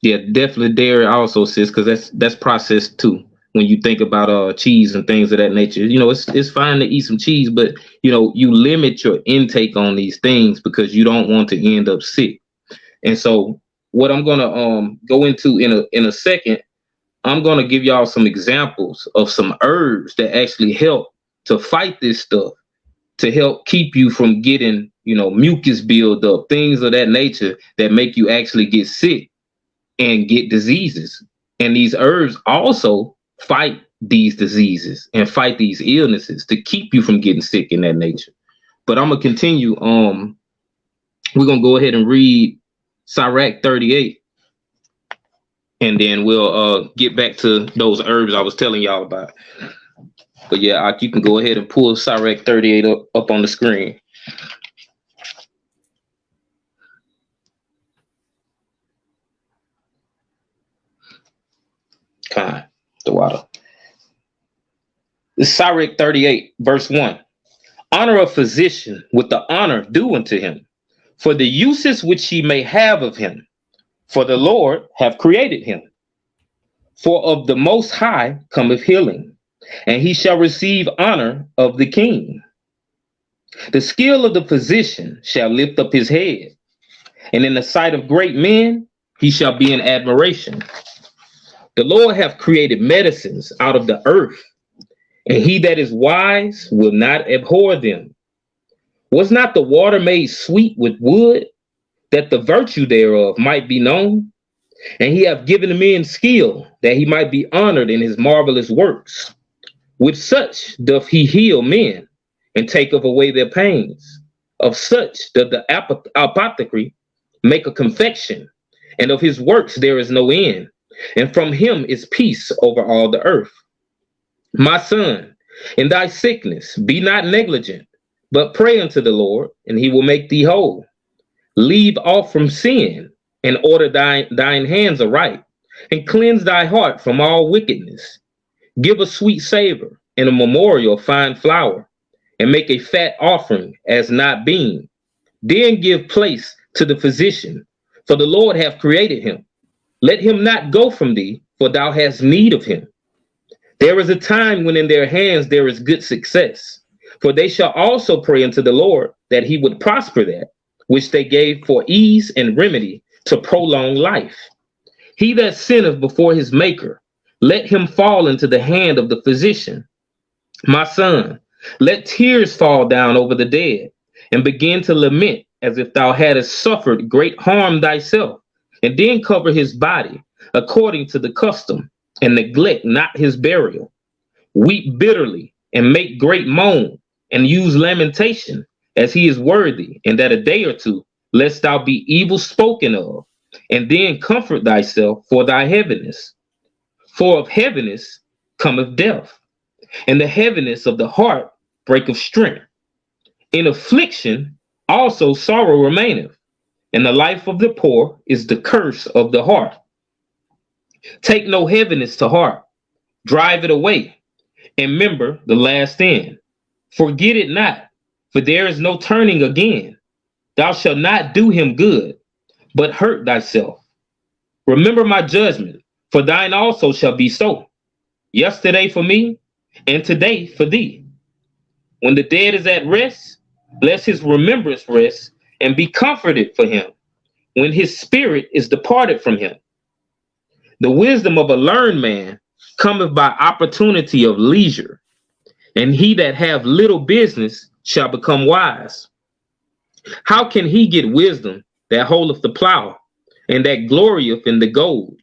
S3: Yeah, definitely dairy also, sis, because that's processed too. When you think about cheese and things of that nature, you know, it's fine to eat some cheese, but you know, you limit your intake on these things because you don't want to end up sick. And so, what I'm gonna go into in a second, I'm gonna give y'all some examples of some herbs that actually help to fight this stuff, to help keep you from getting, you know, mucus buildup, things of that nature that make you actually get sick and get diseases. And these herbs also fight these diseases and fight these illnesses to keep you from getting sick in that nature. But I'm gonna continue. We're gonna go ahead and read Sirach 38, and then we'll get back to those herbs I was telling y'all about. But yeah, you can go ahead and pull Sirach 38 up on the screen. The water. This is Sirach 38, verse 1. Honor a physician with the honor due unto him, for the uses which he may have of him, for the Lord have created him. For of the Most High cometh healing, and he shall receive honor of the king. The skill of the physician shall lift up his head, and in the sight of great men he shall be in admiration. The Lord hath created medicines out of the earth, and he that is wise will not abhor them. Was not the water made sweet with wood, that the virtue thereof might be known? And he hath given men skill, that he might be honored in his marvelous works. With such doth he heal men, and taketh away their pains. Of such doth the apothecary make a confection, and of his works there is no end. And from him is peace over all the earth. My son, in thy sickness be not negligent, but pray unto the Lord, and he will make thee whole. Leave off from sin, and order thine hands aright, and cleanse thy heart from all wickedness. Give a sweet savor and a memorial of fine flour, and make a fat offering as not being. Then give place to the physician, for the Lord hath created him. Let him not go from thee, for thou hast need of him. There is a time when in their hands there is good success, for they shall also pray unto the Lord that he would prosper that, which they gave for ease and remedy to prolong life. He that sinneth before his maker, let him fall into the hand of the physician. My son, let tears fall down over the dead, and begin to lament as if thou hadst suffered great harm thyself. And then cover his body according to the custom, and neglect not his burial. Weep bitterly, and make great moan, and use lamentation, as he is worthy, and that a day or two, lest thou be evil spoken of, and then comfort thyself for thy heaviness. For of heaviness cometh death, and the heaviness of the heart breaketh strength. In affliction also sorrow remaineth, and the life of the poor is the curse of the heart. Take no heaviness to heart, drive it away, and remember the last end. Forget it not, for there is no turning again. Thou shalt not do him good, but hurt thyself. Remember my judgment, for thine also shall be so. Yesterday for me, and today for thee. When the dead is at rest, let his remembrance rest, and be comforted for him, when his spirit is departed from him. The wisdom of a learned man cometh by opportunity of leisure, and he that have little business shall become wise. How can he get wisdom that holdeth the plow, and that glorieth in the gold,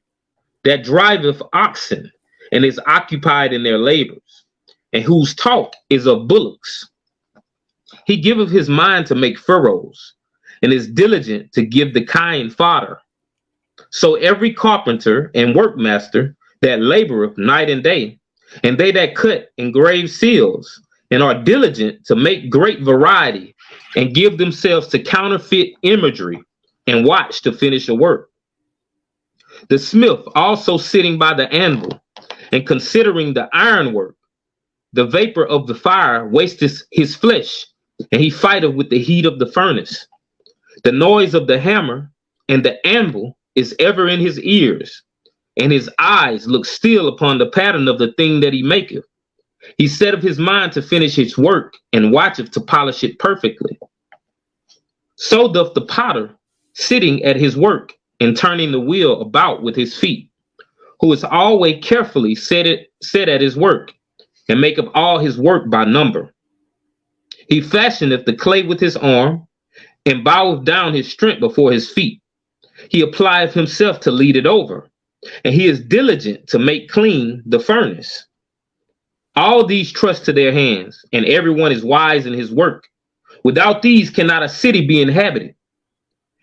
S3: that driveth oxen, and is occupied in their labors, and whose talk is of bullocks? He giveth his mind to make furrows, and is diligent to give the kind fodder. So every carpenter and workmaster that laboreth night and day, and they that cut engrave seals, and are diligent to make great variety, and give themselves to counterfeit imagery, and watch to finish a work. The smith also sitting by the anvil, and considering the ironwork, the vapor of the fire wasteth his flesh, and he fighteth with the heat of the furnace. The noise of the hammer and the anvil is ever in his ears, and his eyes look still upon the pattern of the thing that he maketh. He setteth his mind to finish his work, and watcheth to polish it perfectly. So doth the potter, sitting at his work, and turning the wheel about with his feet, who is always carefully set at his work, and maketh all his work by number. He fashioneth the clay with his arm, and boweth down his strength before his feet. He applieth himself to lead it over, and he is diligent to make clean the furnace. All these trust to their hands, and everyone is wise in his work. Without these cannot a city be inhabited.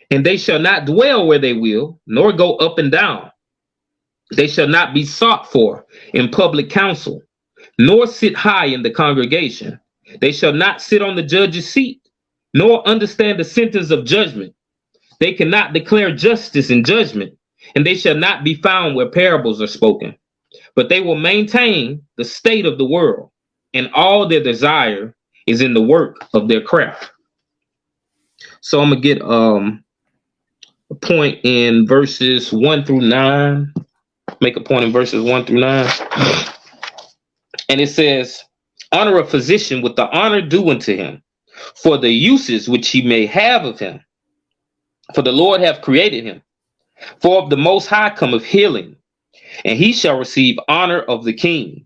S3: And they shall not dwell where they will, nor go up and down. They shall not be sought for in public council, nor sit high in the congregation. They shall not sit on the judge's seat, nor understand the sentence of judgment. They cannot declare justice and judgment, and they shall not be found where parables are spoken. But they will maintain the state of the world, and all their desire is in the work of their craft. So I'm going to get a point in verses 1 through 9. Make a point in verses 1 through 9. And it says, honor a physician with the honor due unto him, for the uses which he may have of him. For the Lord hath created him. For of the Most High cometh healing, and he shall receive honor of the king.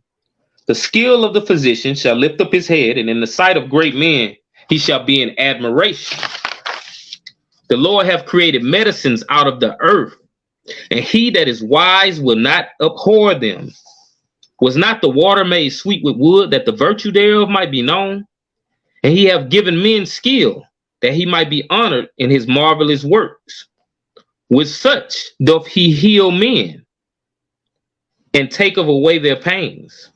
S3: The skill of the physician shall lift up his head, and in the sight of great men he shall be in admiration. The Lord hath created medicines out of the earth, and he that is wise will not abhor them. Was not the water made sweet with wood, that the virtue thereof might be known? And he hath given men skill, that he might be honored in his marvelous works. With such doth he heal men, and taketh away their pains.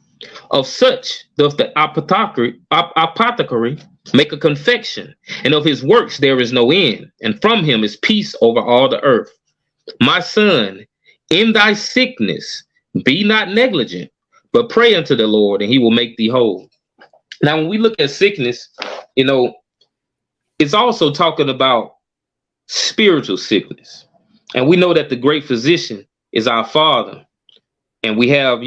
S3: Of such doth the apothecary make a confection, and of his works there is no end, and from him is peace over all the earth. My son, in thy sickness be not negligent, but pray unto the Lord, and he will make thee whole. Now, when we look at sickness, it's also talking about spiritual sickness. And we know that the great physician is our Father. And we have,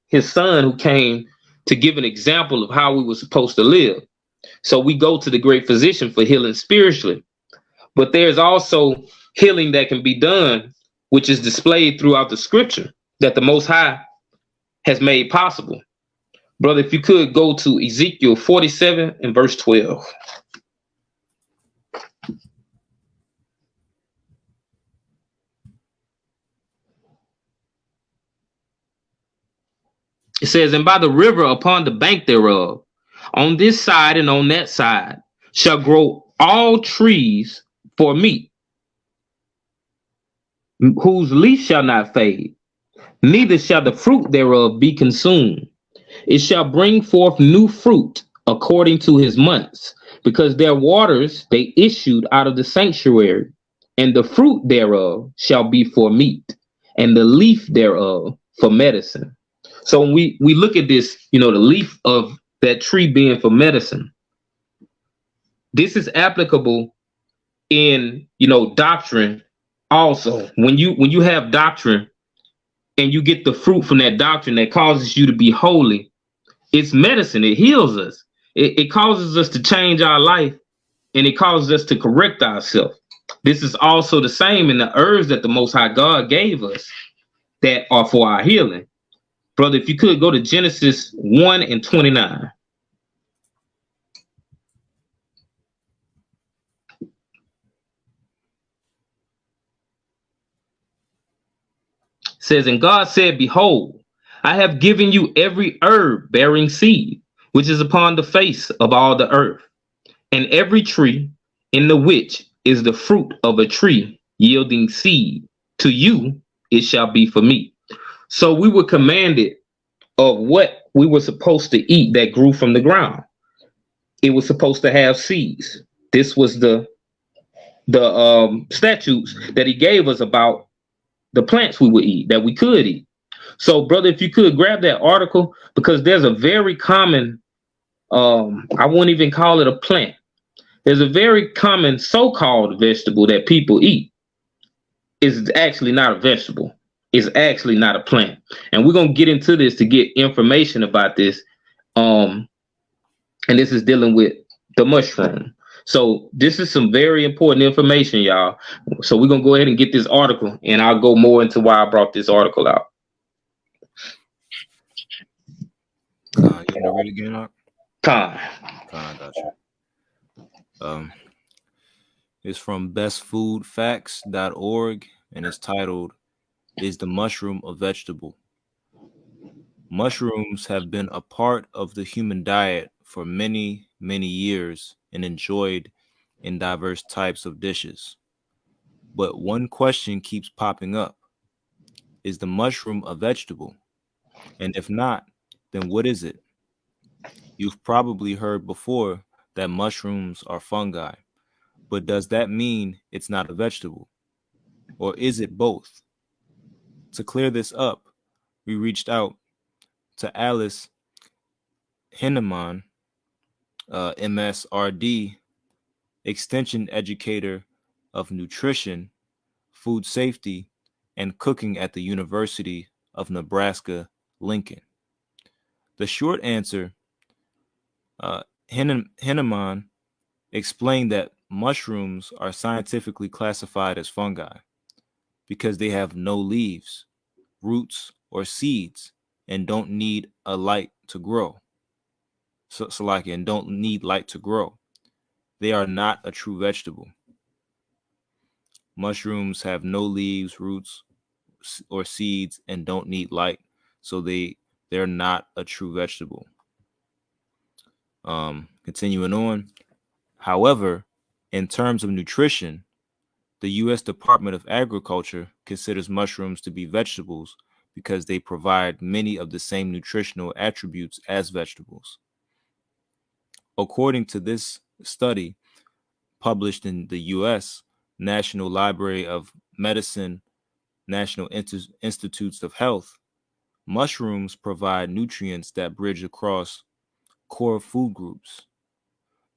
S3: his son who came to give an example of how we were supposed to live. So we go to the great physician for healing spiritually. But there's also healing that can be done, which is displayed throughout the scripture, that the Most High has made possible. Brother, if you could go to Ezekiel 47 and verse 12. It says, and by the river upon the bank thereof, on this side and on that side, shall grow all trees for meat, whose leaf shall not fade, neither shall the fruit thereof be consumed. It shall bring forth new fruit according to his months, because their waters they issued out of the sanctuary, and the fruit thereof shall be for meat, and the leaf thereof for medicine. So when we look at this, the leaf of that tree being for medicine, this is applicable in, doctrine also. When you have doctrine and you get the fruit from that doctrine that causes you to be holy, it's medicine. It heals us. It causes us to change our life, and it causes us to correct ourselves. This is also the same in the herbs that the Most High God gave us that are for our healing. Brother, if you could go to Genesis 1:29. Says, and God said, behold, I have given you every herb bearing seed, which is upon the face of all the earth, and every tree in the which is the fruit of a tree yielding seed. To you it shall be for meat. So we were commanded of what we were supposed to eat that grew from the ground. It was supposed to have seeds. This was the statutes that he gave us about the plants we would eat, that we could eat. So, brother, if you could grab that article, because there's a very common, I won't even call it a plant. There's a very common so-called vegetable that people eat. It's actually not a vegetable. It's actually not a plant. And we're going to get into this to get information about this. And this is dealing with the mushroom. So this is some very important information, y'all. So we're going to go ahead and get this article, and I'll go more into why I brought this article out.
S4: You want to read it again, Ark?
S3: Con,
S4: Gotcha. It's from bestfoodfacts.org, and it's titled, Is the Mushroom a Vegetable? Mushrooms have been a part of the human diet for many, many years and enjoyed in diverse types of dishes. But one question keeps popping up. Is the mushroom a vegetable? And if not, then what is it? You've probably heard before that mushrooms are fungi, but does that mean it's not a vegetable? Or is it both? To clear this up, we reached out to Alice Hinneman, MSRD, Extension Educator of Nutrition, Food Safety, and Cooking at the University of Nebraska, Lincoln. The short answer, Hinneman explained that mushrooms are scientifically classified as fungi because they have no leaves, roots, or seeds and don't need a light to grow. And don't need light to grow. They are not a true vegetable. Mushrooms have no leaves, roots, or seeds and don't need light, so they're not a true vegetable. Continuing on. However, in terms of nutrition, the U.S. Department of Agriculture considers mushrooms to be vegetables because they provide many of the same nutritional attributes as vegetables. According to this study, published in the U.S. National Library of Medicine, National Institutes of Health, mushrooms provide nutrients that bridge across core food groups.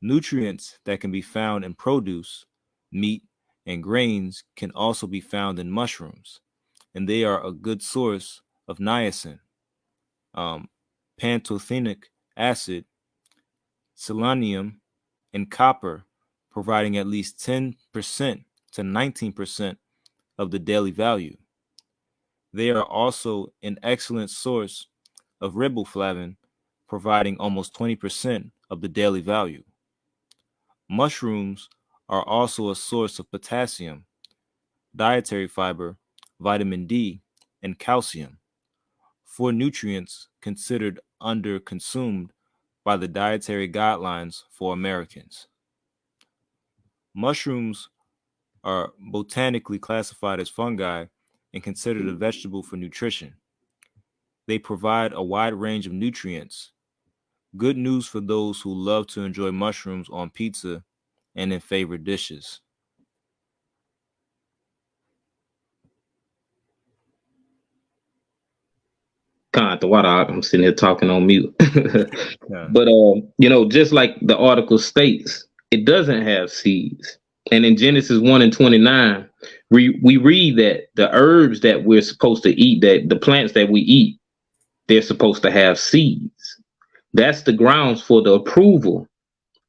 S4: Nutrients that can be found in produce, meat, and grains can also be found in mushrooms, and they are a good source of niacin, pantothenic acid, selenium, and copper, providing at least 10% to 19% of the daily value. They are also an excellent source of riboflavin, providing almost 20% of the daily value. Mushrooms are also a source of potassium, dietary fiber, vitamin D, and calcium, four nutrients considered under-consumed by the dietary guidelines for Americans. Mushrooms are botanically classified as fungi and considered a vegetable for nutrition. They provide a wide range of nutrients. Good news for those who love to enjoy mushrooms on pizza and in favorite dishes.
S3: Con, the water, I'm sitting here talking on mute.
S4: Yeah.
S3: But, just like the article states, it doesn't have seeds. And in Genesis 1 and 29, we read that the herbs that we're supposed to eat, that the plants that we eat, they're supposed to have seeds. That's the grounds for the approval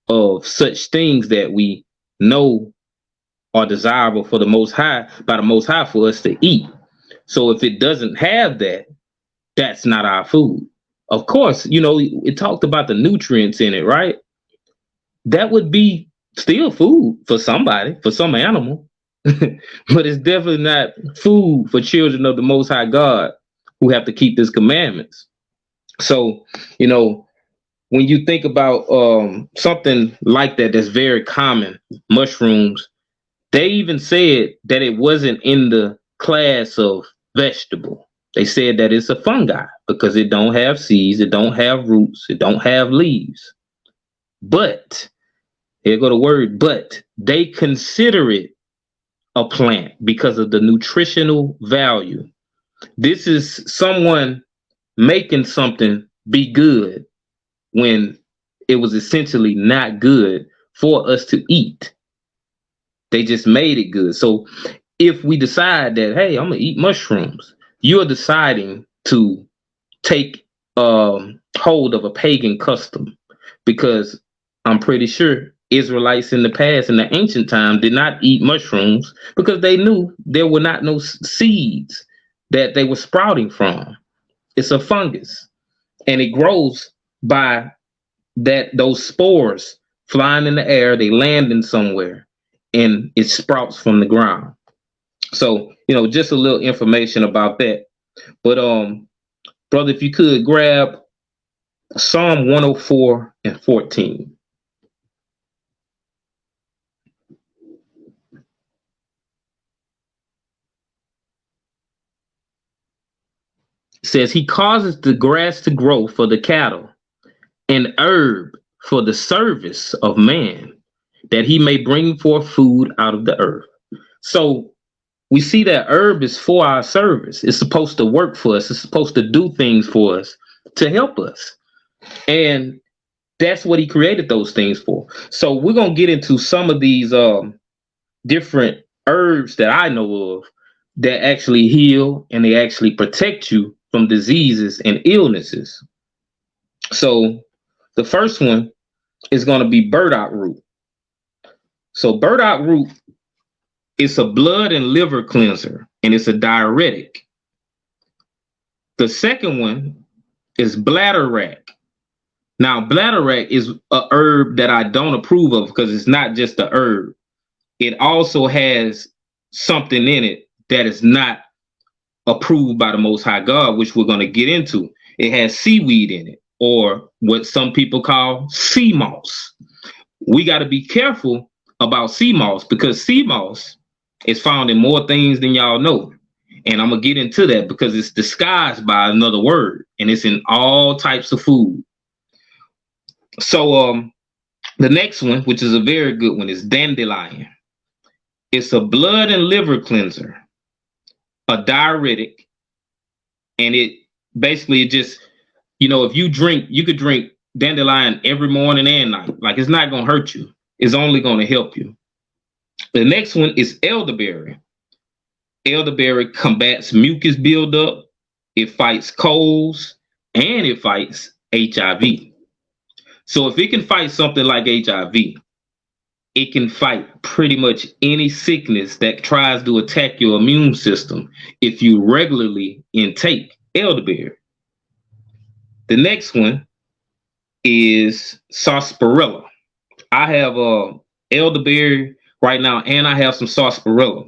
S3: of such things that we know are desirable for the Most High, by the Most High, for us to eat. So if it doesn't have that, that's not our food. Of course, it talked about the nutrients in it, right? That would be still food for somebody, for some animal, but it's definitely not food for children of the Most High God who have to keep His commandments. So, when you think about something like that, that's very common, mushrooms, they even said that it wasn't in the class of vegetable. They said that it's a fungi because it don't have seeds, it don't have roots, it don't have leaves. But, here go the word, but they consider it a plant because of the nutritional value. This is someone making something be good when it was essentially not good for us to eat. They just made it good. So if we decide that, hey, I'm gonna eat mushrooms, you're deciding to take hold of a pagan custom, because I'm pretty sure Israelites in the past, in the ancient time, did not eat mushrooms because they knew there were not no seeds that they were sprouting from. It's a fungus, and it grows by those spores flying in the air. They land in somewhere, and it sprouts from the ground. So, just a little information about that. But brother, if you could grab Psalm 104 and 14. It says, He causes the grass to grow for the cattle, and herb for the service of man, that he may bring forth food out of the earth. So we see that herb is for our service. It's supposed to work for us. It's supposed to do things for us to help us. And that's what he created those things for. So we're going to get into some of these different herbs that I know of that actually heal, and they actually protect you from diseases and illnesses. So the first one is going to be burdock root. So burdock root is a blood and liver cleanser, and it's a diuretic. The second one is bladderwrack. Now, bladderwrack is a herb that I don't approve of because it's not just a herb. It also has something in it that is not approved by the Most High God, which we're going to get into. It has seaweed in it, or what some people call sea moss. We got to be careful about sea moss, because sea moss is found in more things than y'all know. And I'm going to get into that because it's disguised by another word, and it's in all types of food. So the next one, which is a very good one, is dandelion. It's a blood and liver cleanser, a diuretic, and it basically just, if you drink, you could drink dandelion every morning and night. Like, it's not going to hurt you. It's only going to help you. The next one is elderberry. Elderberry combats mucus buildup. It fights colds, and it fights HIV. So if it can fight something like HIV, it can fight pretty much any sickness that tries to attack your immune system if you regularly intake elderberry. The next one is sarsaparilla. I have elderberry right now, and I have some sarsaparilla.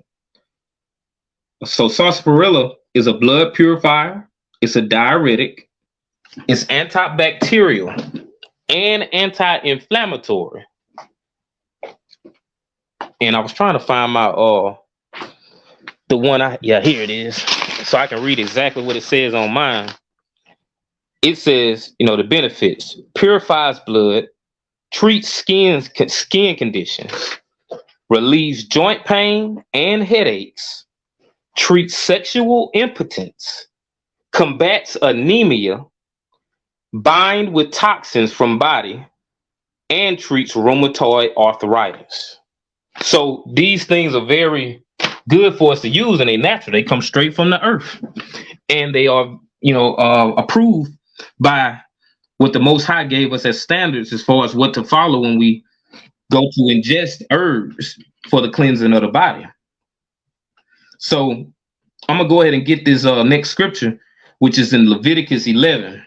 S3: So sarsaparilla is a blood purifier. It's a diuretic. It's antibacterial and anti-inflammatory. And I was trying to find my the one here it is, so I can read exactly what it says on mine. It says, the benefits: purifies blood, treats skin conditions, relieves joint pain and headaches, treats sexual impotence, combats anemia, bind with toxins from body, and treats rheumatoid arthritis. So these things are very good for us to use, and they natural. They come straight from the earth, and they are, approved by what the Most High gave us as standards as far as what to follow when we go to ingest herbs for the cleansing of the body. So I'm gonna go ahead and get this next scripture, which is in Leviticus 11.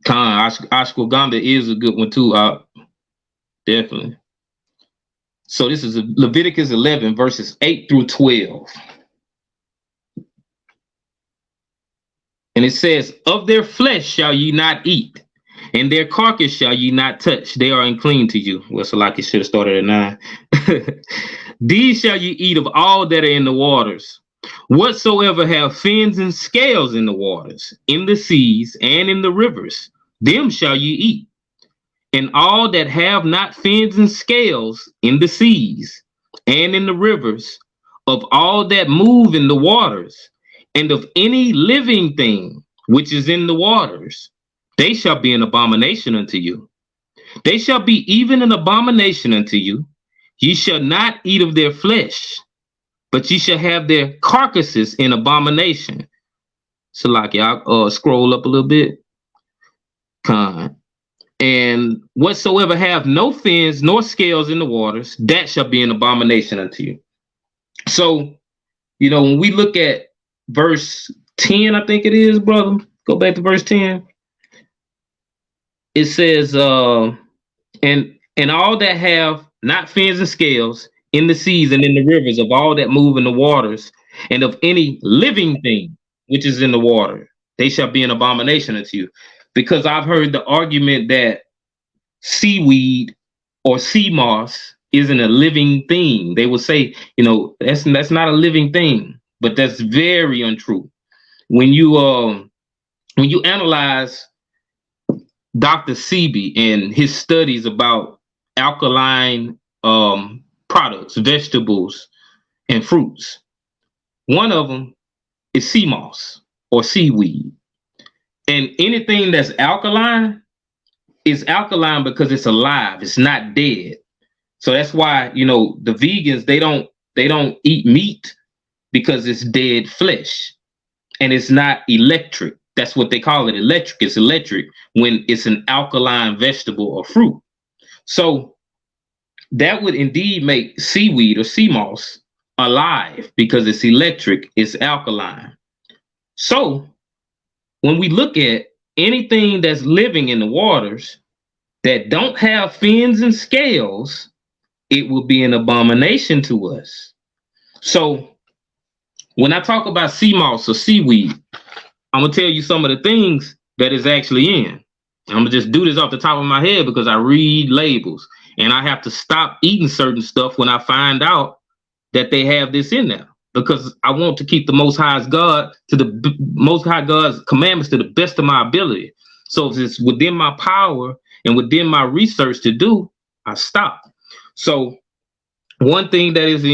S3: Ashwagandha is a good one too. Definitely. So this is Leviticus 11, verses 8 through 12. And it says, "Of their flesh shall ye not eat, and their carcass shall ye not touch. They are unclean to you." Well, so like it should have started at 9. "These shall ye eat of all that are in the waters. Whatsoever have fins and scales in the waters, in the seas, and in the rivers, them shall ye eat. And all that have not fins and scales in the seas, and in the rivers, of all that move in the waters, and of any living thing which is in the waters, they shall be an abomination unto you. They shall be even an abomination unto you. Ye shall not eat of their flesh, but ye shall have their carcasses in abomination." So like y'all scroll up a little bit. "And whatsoever have no fins nor scales in the waters, that shall be an abomination unto you." So, when we look at verse 10, I think it is, brother. Go back to verse 10. It says, and all that have not fins and scales in the seas and in the rivers, of all that move in the waters, and of any living thing which is in the water, they shall be an abomination unto you. Because I've heard the argument that seaweed or sea moss isn't a living thing. They will say, that's not a living thing, but that's very untrue. When you analyze Dr. Sebi and his studies about alkaline products, vegetables, and fruits, one of them is sea moss or seaweed. And anything that's alkaline is alkaline because it's alive. It's not dead. So that's why, the vegans, they don't eat meat because it's dead flesh. And it's not electric. That's what they call it, electric. It's electric when it's an alkaline vegetable or fruit. So that would indeed make seaweed or sea moss alive because it's electric, it's alkaline. So when we look at anything that's living in the waters that don't have fins and scales, it will be an abomination to us. So when I talk about sea moss or seaweed, I'm going to tell you some of the things that is actually in. I'm going to just do this off the top of my head because I read labels, and I have to stop eating certain stuff when I find out that they have this in there, because I want to keep the Most High God's commandments to the best of my ability. So if it's within my power and within my research to do, I stop. So one thing that is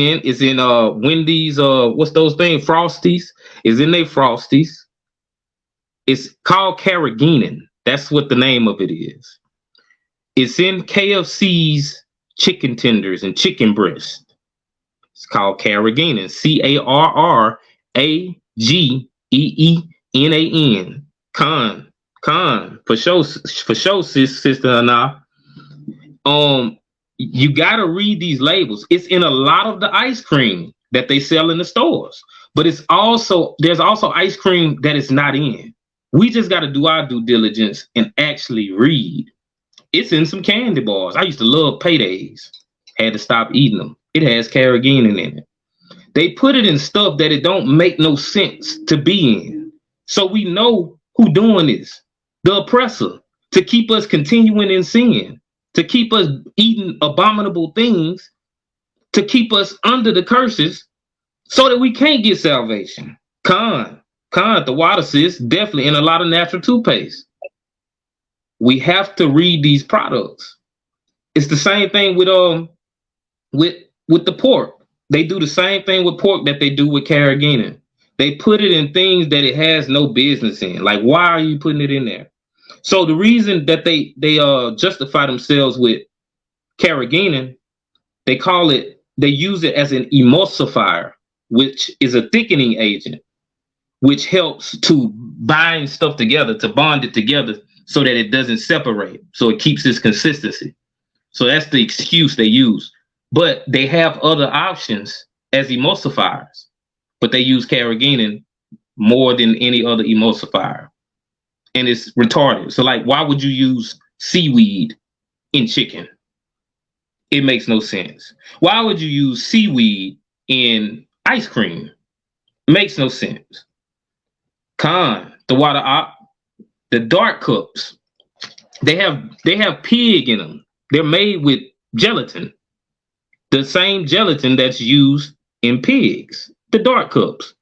S3: in Wendy's, what's those things? Frosties, is in their Frosties. It's called carrageenan. That's what the name of it is. It's in KFC's chicken tenders and chicken breast. It's called carrageenan. CARRAGEEENAN. Con. For sure, sister Hannah. You gotta read these labels. It's in a lot of the ice cream that they sell in the stores, but there's also ice cream that is not in. We just got to do our due diligence and actually read. It's in some candy bars. I used to love Paydays. Had to stop eating them. It has carrageenan in it. They put it in stuff that it don't make no sense to be in. So we know who doing this. The oppressor, to keep us continuing in sin, to keep us eating abominable things, to keep us under the curses so that we can't get salvation. The water, sis, definitely, and a lot of natural toothpaste. We have to read these products. It's the same thing with the pork. They do the same thing with pork that they do with carrageenan. They put it in things that it has no business in. Like, why are you putting it in there? So the reason that they justify themselves with carrageenan, they use it as an emulsifier, which is a thickening agent, which helps to bind stuff together, to bond it together so that it doesn't separate. So it keeps its consistency. So that's the excuse they use. But they have other options as emulsifiers, but they use carrageenan more than any other emulsifier. And it's retarded. So, like, why would you use seaweed in chicken? It makes no sense. Why would you use seaweed in ice cream? Makes no sense. The dark cups, they have pig in them. They're made with gelatin, the same gelatin that's used in pigs. The dark cups,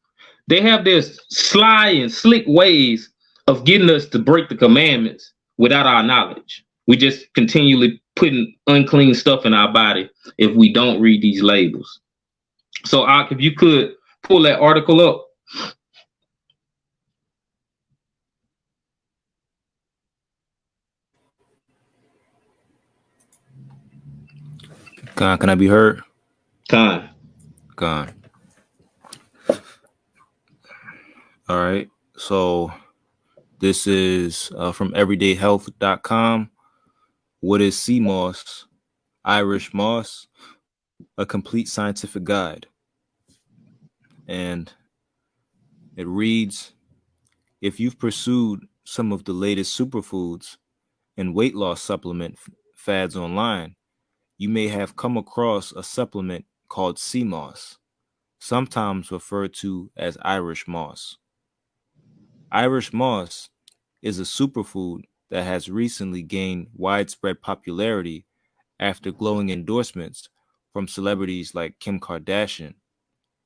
S3: they have their sly and slick ways of getting us to break the commandments without our knowledge. We just continually putting unclean stuff in our body if we don't read these labels. So, Ak, if you could pull that article up.
S4: Can I be heard?
S3: Con.
S4: All right. So this is from everydayhealth.com. What is sea moss? Irish moss, a complete scientific guide. And it reads, if you've pursued some of the latest superfoods and weight loss supplement fads online, you may have come across a supplement called sea moss, sometimes referred to as Irish moss. Irish moss is a superfood that has recently gained widespread popularity after glowing endorsements from celebrities like Kim Kardashian,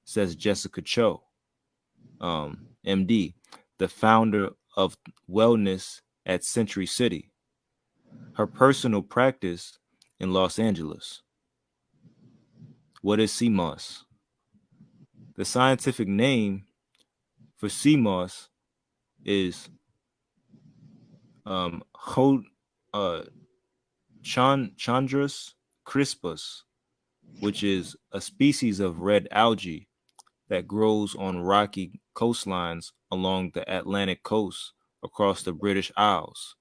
S4: says Jessica Cho, MD, the founder of wellness at Century City, her personal practice in Los Angeles. What is sea moss? The scientific name for sea moss is Chondrus crispus, which is a species of red algae that grows on rocky coastlines along the Atlantic coast across the British Isles,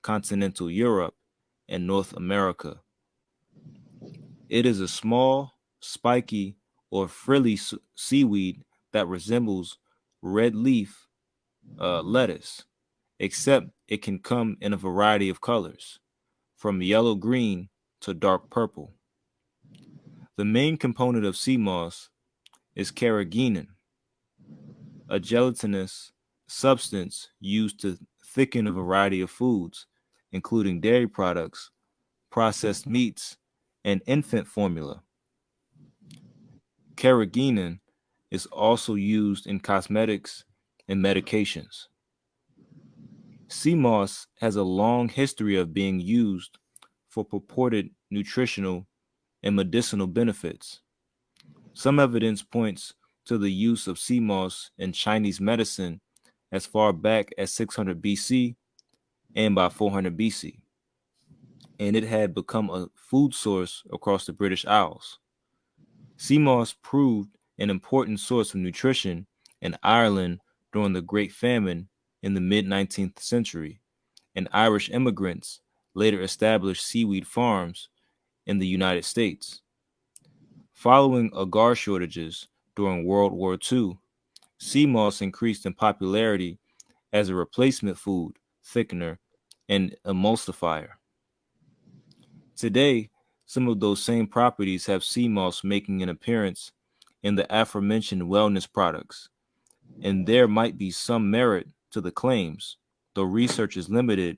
S4: continental Europe, and North America. It is a small, spiky, or frilly seaweed that resembles red leaf lettuce, except it can come in a variety of colors, from yellow-green to dark purple. The main component of sea moss is carrageenan, a gelatinous substance used to thicken a variety of foods, including dairy products, processed meats, and infant formula. Carrageenan is also used in cosmetics and medications. Sea moss has a long history of being used for purported nutritional and medicinal benefits. Some evidence points to the use of sea moss in Chinese medicine as far back as 600 BC and by 400 BC, and it had become a food source across the British Isles. Sea moss proved an important source of nutrition in Ireland during the Great Famine in the mid-19th century, and Irish immigrants later established seaweed farms in the United States. Following agar shortages during World War II, sea moss increased in popularity as a replacement food, thickener, and emulsifier. Today, some of those same properties have sea moss making an appearance in the aforementioned wellness products, and there might be some merit to the claims, though research is limited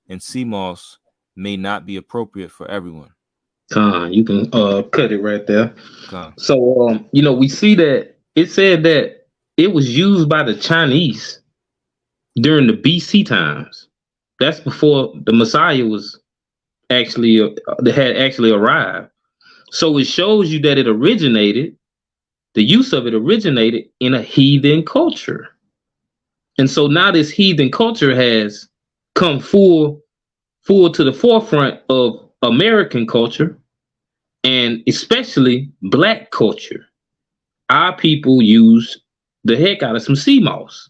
S4: and sea moss may not be appropriate for everyone.
S3: You can cut it right there.
S4: Con.
S3: So, we see that it said that it was used by the Chinese during the BC times. That's before the Messiah was had actually arrived. So it shows you that it originated the use of it originated in a heathen culture. And so now this heathen culture has come full to the forefront of American culture, and especially black culture. Our people use the heck out of some sea moss.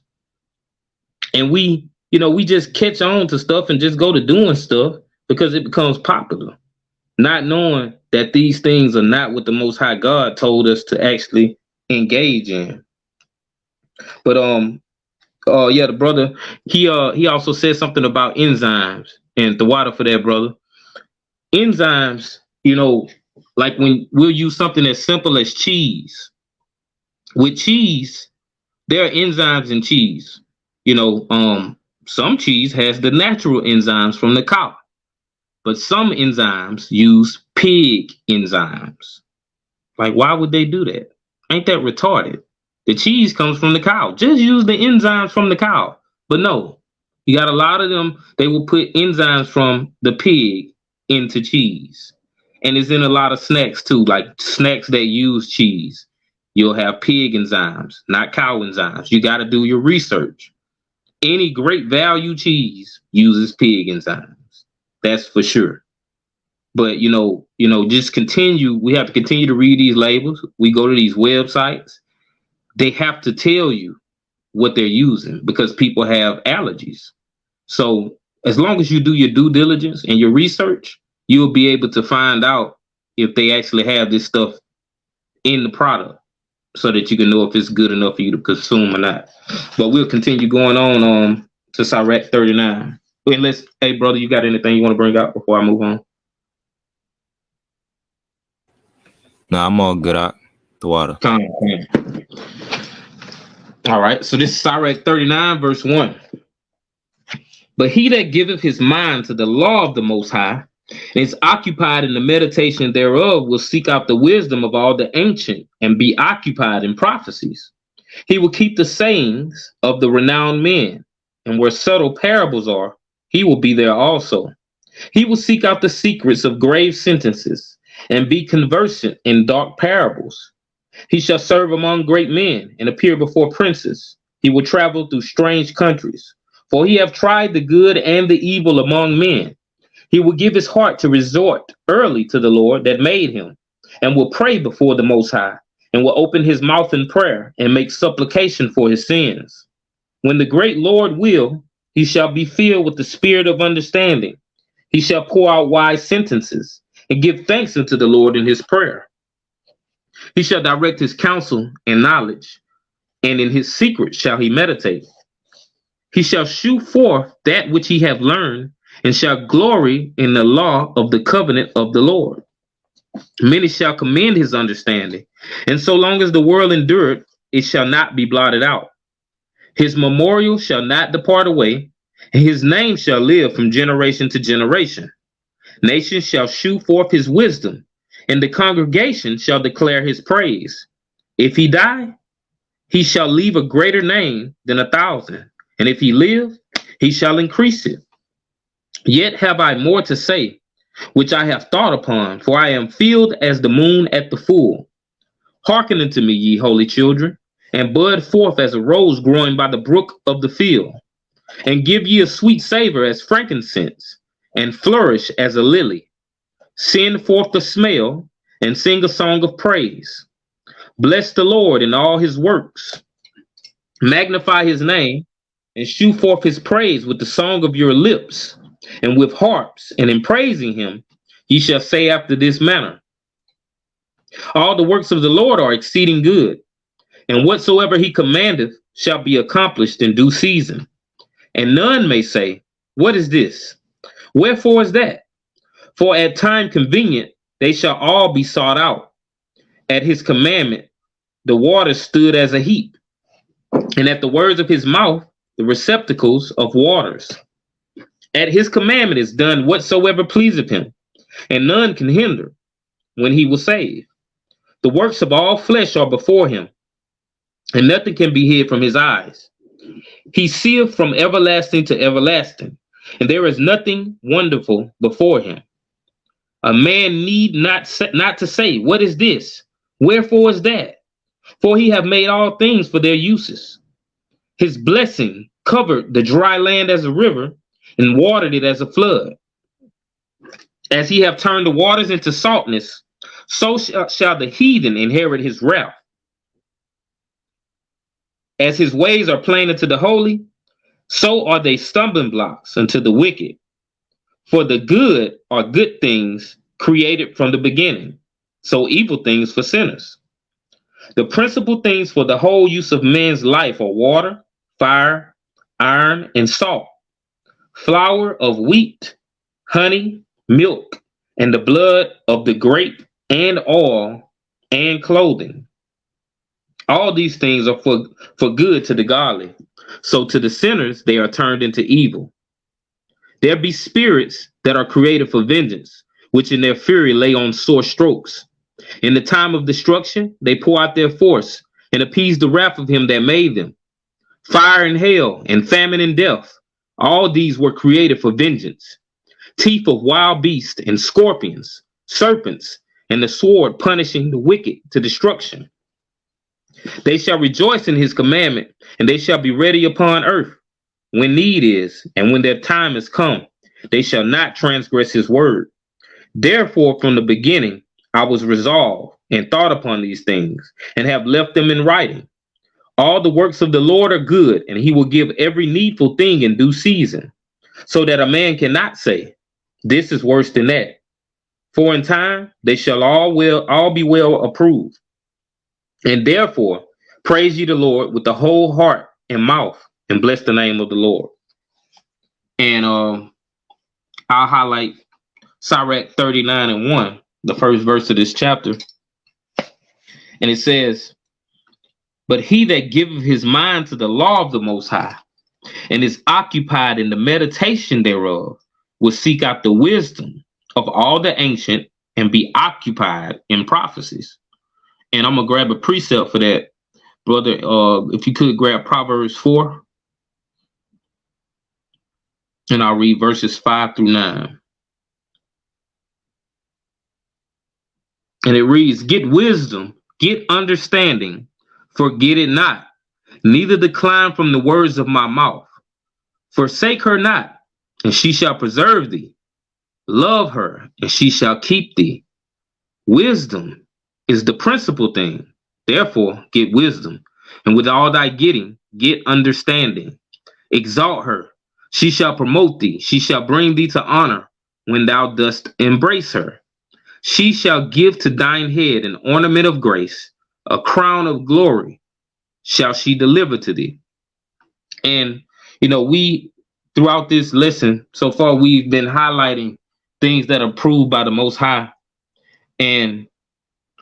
S3: And we just catch on to stuff and just go to doing stuff because it becomes popular, not knowing that these things are not what the Most High God told us to actually engage in. But yeah, the brother, he also said something about enzymes, and the water for that, brother. Enzymes, like when we'll use something as simple as cheese. With cheese, there are enzymes in cheese. Some cheese has the natural enzymes from the cow, but some enzymes use pig enzymes. Like, why would they do that? Ain't that retarded? The cheese comes from the cow. Just use the enzymes from the cow. But no, you got a lot of them, they will put enzymes from the pig into cheese. And it's in a lot of snacks too, like snacks that use cheese. You'll have pig enzymes, not cow enzymes. You got to do your research. Any great value cheese uses pig enzymes. That's for sure. But, just continue. We have to continue to read these labels. We go to these websites. They have to tell you what they're using because people have allergies. So as long as you do your due diligence and your research, you'll be able to find out if they actually have this stuff in the product so that you can know if it's good enough for you to consume or not. But we'll continue going on to Sirach 39. Hey, brother, you got anything you want to bring out before I move on?
S4: No, I'm all good out the water.
S3: All right, so this is Sirach 39, verse 1. But he that giveth his mind to the law of the Most High, and is occupied in the meditation thereof, will seek out the wisdom of all the ancient, and be occupied in prophecies. He will keep the sayings of the renowned men, and where subtle parables are, he will be there also. He will seek out the secrets of grave sentences, and be conversant in dark parables. He shall serve among great men, and appear before princes. He will travel through strange countries, for he have tried the good and the evil among men. He will give his heart to resort early to the Lord that made him, and will pray before the Most High, and will open his mouth in prayer, and make supplication for his sins. When the great Lord will, he shall be filled with the spirit of understanding. He shall pour out wise sentences, and give thanks unto the Lord in his prayer. He shall direct his counsel in knowledge, and in his secret shall he meditate. He shall shew forth that which he hath learned, and shall glory in the law of the covenant of the Lord. Many shall commend his understanding, and so long as the world endureth, it shall not be blotted out. His memorial shall not depart away, and his name shall live from generation to generation. Nations shall shew forth his wisdom, and the congregation shall declare his praise. If he die, he shall leave a greater name than 1,000, and if he live, he shall increase it. Yet have I more to say, which I have thought upon, for I am filled as the moon at the full. Hearken unto me, ye holy children, and bud forth as a rose growing by the brook of the field, and give ye a sweet savor as frankincense, and flourish as a lily. Send forth the smell, and sing a song of praise. Bless the Lord in all his works. Magnify his name, and shew forth his praise with the song of your lips, and with harps, and in praising him, ye shall say after this manner: all the works of the Lord are exceeding good, and whatsoever he commandeth shall be accomplished in due season. And none may say, what is this? Wherefore is that? For at time convenient they shall all be sought out. At his commandment the waters stood as a heap, and at the words of his mouth the receptacles of waters. At his commandment is done whatsoever pleaseth him, and none can hinder when he will save. The works of all flesh are before him, and nothing can be hid from his eyes. He seeth from everlasting to everlasting, and there is nothing wonderful before him. A man need not to say, what is this? Wherefore is that? For he have made all things for their uses. His blessing covered the dry land as a river and watered it as a flood. As he have turned the waters into saltness, so shall the heathen inherit his wrath. As his ways are plain unto the holy, so are they stumbling blocks unto the wicked. For the good are good things created from the beginning, so evil things for sinners. The principal things for the whole use of men's life are water, fire, iron, and salt, flour of wheat, honey, milk, and the blood of the grape, and oil, and clothing. All these things are for good to the godly. So to the sinners they are turned into evil. There be spirits that are created for vengeance, which in their fury lay on sore strokes. In the time of destruction they pour out their force, and appease the wrath of him that made them. Fire and hail, and famine and death, all these were created for vengeance. Teeth of wild beasts, and scorpions, serpents, and the sword punishing the wicked to destruction. They shall rejoice in his commandment, and they shall be ready upon earth. When need is, and when their time is come, they shall not transgress his word. Therefore from the beginning I was resolved, and thought upon these things, and have left them in writing. All the works of the Lord are good, and he will give every needful thing in due season, so that a man cannot say, this is worse than that. For in time they shall all be well approved. And therefore praise ye the Lord with the whole heart and mouth, and bless the name of the Lord. And I'll highlight Sirach 39:1, the first verse of this chapter. And it says, but he that giveth his mind to the law of the Most High, and is occupied in the meditation thereof, will seek out the wisdom of all the ancient, and be occupied in prophecies. And I'm going to grab a precept for that, brother. If you could grab Proverbs 4, and I'll read verses 5 through 9. And it reads, get wisdom, get understanding, forget it not, neither decline from the words of my mouth. Forsake her not, and she shall preserve thee. Love her, and she shall keep thee. Wisdom is the principal thing. Therefore, get wisdom. And with all thy getting, get understanding. Exalt her. She shall promote thee. She shall bring thee to honor when thou dost embrace her. She shall give to thine head an ornament of grace, a crown of glory shall she deliver to thee. And, we, throughout this lesson so far, we've been highlighting things that are approved by the Most High. And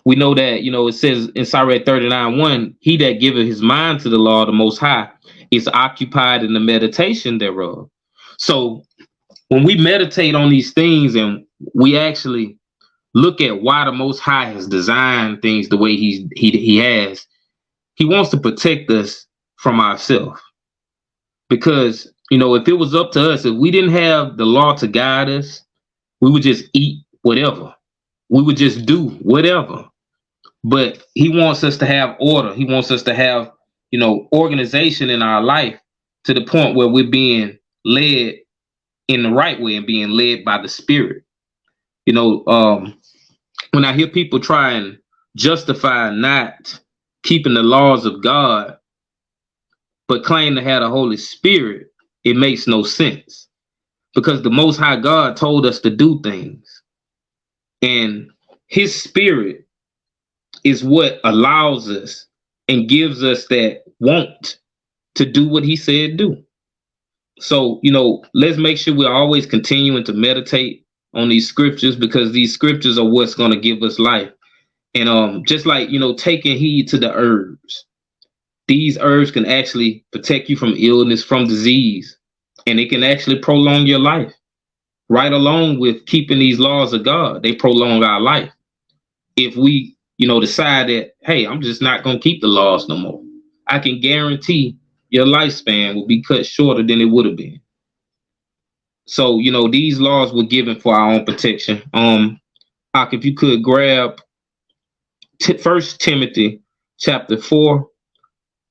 S3: we know that, it says in Sirach 39:1, he that giveth his mind to the law of the Most High is occupied in the meditation thereof. So when we meditate on these things and we actually look at why the Most High has designed things the way he has, he wants to protect us from ourselves. Because, if it was up to us, if we didn't have the law to guide us, we would just eat whatever. We would just do whatever. But he wants us to have order. He wants us to have, organization in our life to the point where we're being led in the right way and being led by the Spirit. When I hear people try and justify not keeping the laws of God, but claim to have the Holy Spirit, it makes no sense. Because the Most High God told us to do things. And his Spirit is what allows us and gives us that want to do what he said do. So, let's make sure we're always continuing to meditate on these scriptures, because these scriptures are what's going to give us life. And just like, taking heed to the herbs. These herbs can actually protect you from illness, from disease, and it can actually prolong your life. Right along with keeping these laws of God, they prolong our life. If we, decide that, hey, I'm just not going to keep the laws no more, I can guarantee your lifespan will be cut shorter than it would have been. So, these laws were given for our own protection. If you could grab 1 Timothy chapter 4,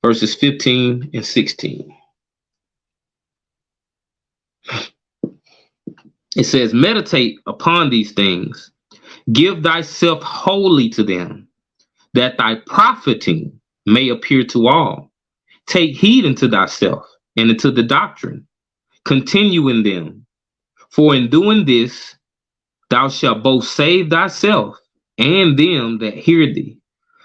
S3: verses 15 and 16. It says, meditate upon these things, give thyself wholly to them, that thy profiting may appear to all. Take heed unto thyself and unto the doctrine. Continue in them. For in doing this, thou shalt both save thyself and them that hear thee.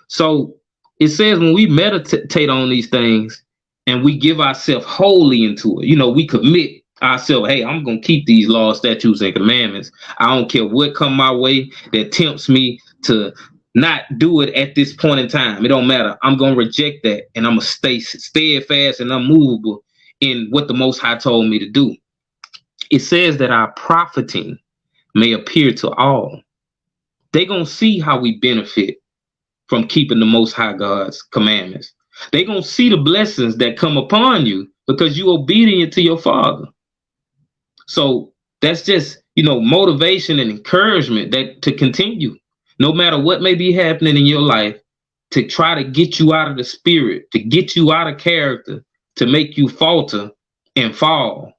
S3: So it says when we meditate on these things and we give ourselves wholly into it, we commit ourselves, hey, I'm going to keep these laws, statutes, and commandments. I don't care what come my way that tempts me to not do it at this point in time. It don't matter. I'm going to reject that, and I'm going to stay steadfast and unmovable in what the Most High told me to do. It says that our profiting may appear to all. They're going to see how we benefit from keeping the Most High God's commandments. They're going to see the blessings that come upon you because you're obedient to your Father. So that's just, motivation and encouragement that to continue, no matter what may be happening in your life, to try to get you out of the spirit, to get you out of character, to make you falter and fall.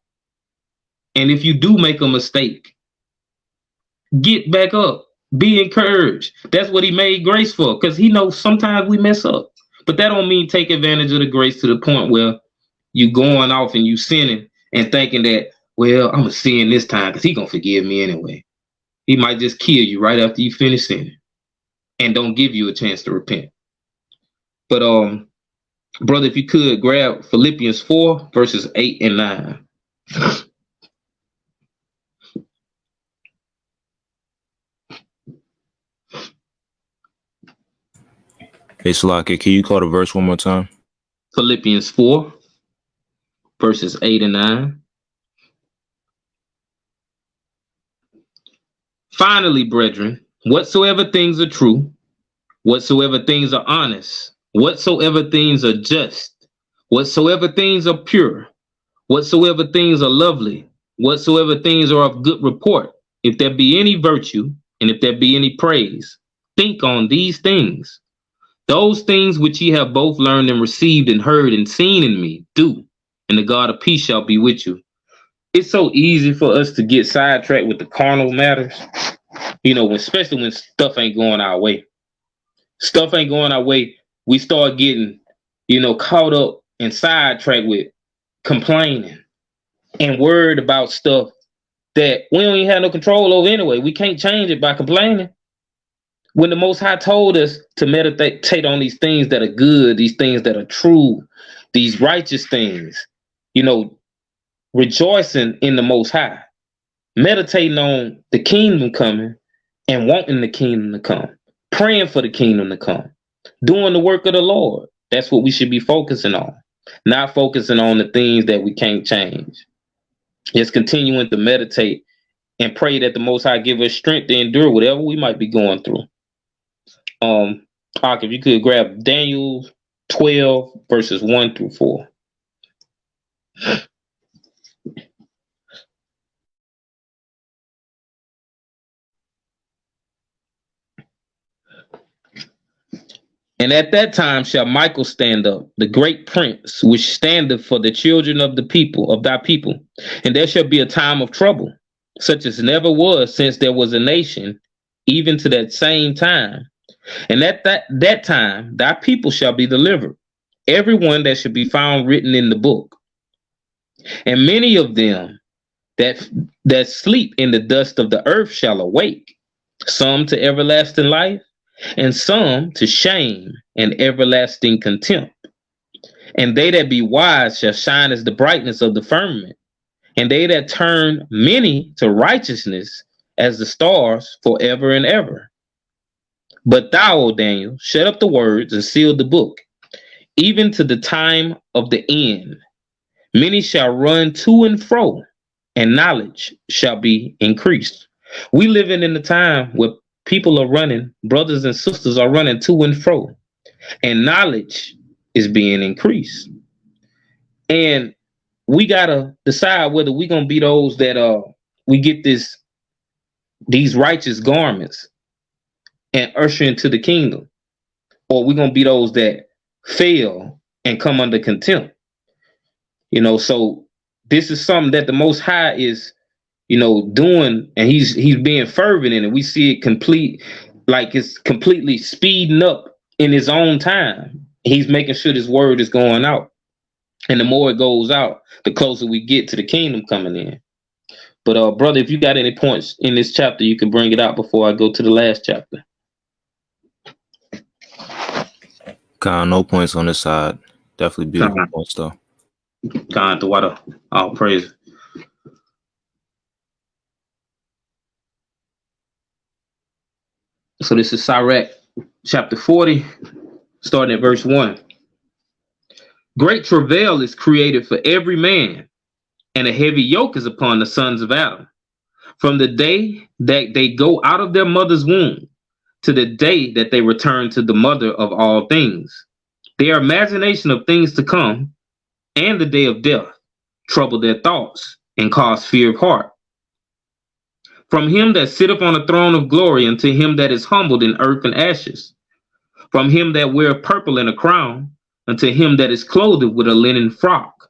S3: And if you do make a mistake, get back up, be encouraged. That's what he made grace for, because he knows sometimes we mess up. But that don't mean take advantage of the grace to the point where you going off and you sinning and thinking that, well, I'm going to sin this time because he going to forgive me anyway. He might just kill you right after you finish sinning and don't give you a chance to repent. But, brother, if you could grab Philippians 4, verses 8 and 9.
S4: Hey, Salaki, can you call the verse one more time?
S3: Philippians 4, verses 8 and 9. Finally, brethren, whatsoever things are true, whatsoever things are honest, whatsoever things are just, whatsoever things are pure, whatsoever things are lovely, whatsoever things are of good report, if there be any virtue, and if there be any praise, think on these things. Those things which ye have both learned and received and heard and seen in me, do, and the God of peace shall be with you. It's so easy for us to get sidetracked with the carnal matters, especially when stuff ain't going our way. Stuff ain't going our way. We start getting, caught up and sidetracked with complaining and worried about stuff that we don't even have no control over anyway. We can't change it by complaining. When the Most High told us to meditate on these things that are good, these things that are true, these righteous things, rejoicing in the Most High, meditating on the kingdom coming and wanting the kingdom to come, praying for the kingdom to come, doing the work of the Lord. That's what we should be focusing on, not focusing on the things that we can't change. Just continuing to meditate and pray that the Most High give us strength to endure whatever we might be going through. If you could grab Daniel 12, verses 1 through 4. And at that time shall Michael stand up, the great prince, which standeth for the children of the people, of thy people. And there shall be a time of trouble, such as never was since there was a nation, even to that same time. And at that time, thy people shall be delivered, everyone that shall be found written in the book. And many of them that sleep in the dust of the earth shall awake, some to everlasting life, and some to shame and everlasting contempt. And they that be wise shall shine as the brightness of the firmament, and they that turn many to righteousness as the stars forever and ever. But thou, O Daniel, shut up the words and seal the book, even to the time of the end. Many shall run to and fro, and knowledge shall be increased. We living in a time where people are running, brothers and sisters are running to and fro, and knowledge is being increased. And we gotta decide whether we're gonna be those that we get these righteous garments and usher into the kingdom, or we're gonna be those that fail and come under contempt. So this is something that the Most High is, doing, and he's being fervent in it. We see it complete, like it's completely speeding up in his own time. He's making sure this word is going out, and the more it goes out, the closer we get to the kingdom coming in. But brother, if you got any points in this chapter, you can bring it out before I go to the last chapter.
S4: No points on this side. Definitely beautiful points though.
S3: The water, all praise. So this is Sirach chapter 40, starting at verse 1. Great travail is created for every man, and a heavy yoke is upon the sons of Adam. From the day that they go out of their mother's womb to the day that they return to the mother of all things. Their imagination of things to come and the day of death trouble their thoughts and cause fear of heart. From him that sitteth on the throne of glory unto him that is humbled in earth and ashes. From him that weareth purple in a crown unto him that is clothed with a linen frock.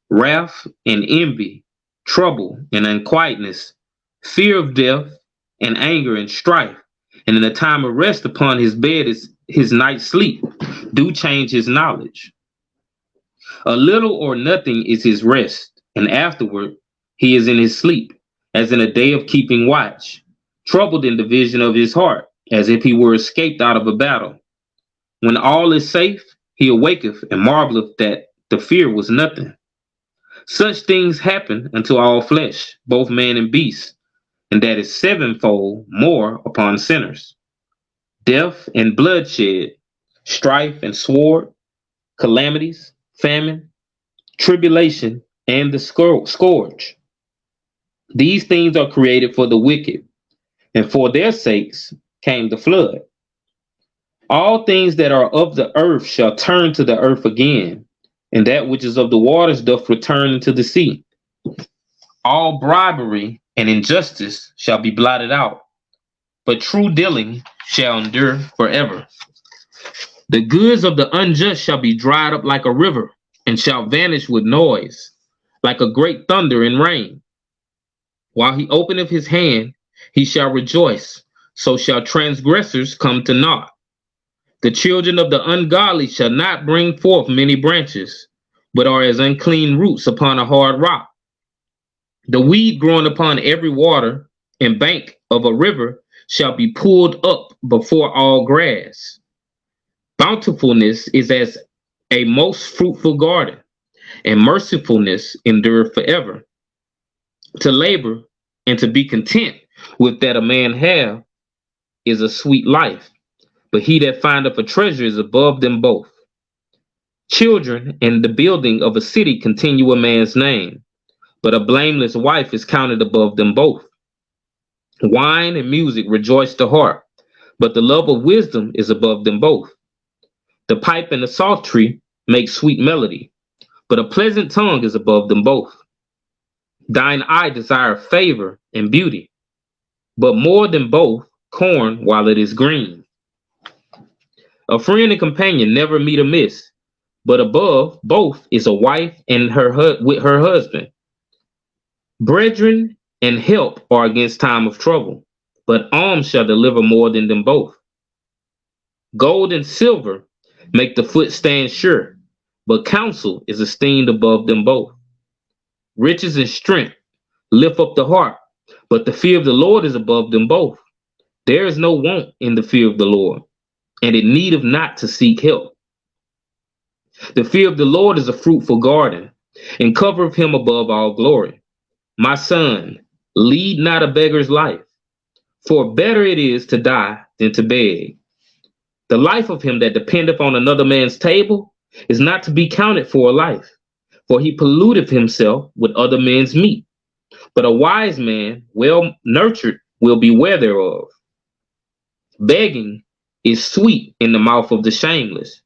S3: Wrath and envy, trouble and unquietness, fear of death and anger and strife. And in the time of rest upon his bed is his night's sleep, do change his knowledge. A little or nothing is his rest, and afterward he is in his sleep, as in a day of keeping watch, troubled in the vision of his heart, as if he were escaped out of a battle. When all is safe, he awaketh and marveleth that the fear was nothing. Such things happen unto all flesh, both man and beast, and that is sevenfold more upon sinners. Death and bloodshed, strife and sword, calamities, famine, tribulation, and the scourge. These things are created for the wicked, and for their sakes came the flood. All things that are of the earth shall turn to the earth again, and that which is of the waters doth return into the sea. All bribery and injustice shall be blotted out, but true dealing shall endure forever. The goods of the unjust shall be dried up like a river, and shall vanish with noise, like a great thunder and rain. While he openeth his hand, he shall rejoice, so shall transgressors come to naught. The children of the ungodly shall not bring forth many branches, but are as unclean roots upon a hard rock. The weed growing upon every water and bank of a river shall be pulled up before all grass. Bountifulness is as a most fruitful garden, and mercifulness endureth forever. To labor and to be content with that a man have is a sweet life, but he that findeth a treasure is above them both. Children and the building of a city continue a man's name, but a blameless wife is counted above them both. Wine and music rejoice the heart, but the love of wisdom is above them both. The pipe and the psaltery make sweet melody, but a pleasant tongue is above them both. Thine eye desireth favor and beauty, but more than both corn while it is green. A friend and companion never meet amiss, but above both is a wife and with her husband. Brethren and help are against time of trouble, but alms shall deliver more than them both. Gold and silver make the foot stand sure, but counsel is esteemed above them both. Riches and strength lift up the heart, but the fear of the Lord is above them both. There is no want in the fear of the Lord, and it needeth not to seek help. The fear of the Lord is a fruitful garden, and covereth him above all glory. My son, lead not a beggar's life, for better it is to die than to beg. The life of him that dependeth on another man's table is not to be counted for a life, for he polluteth himself with other men's meat. But a wise man, well nurtured, will beware thereof. Begging is sweet in the mouth of the shameless,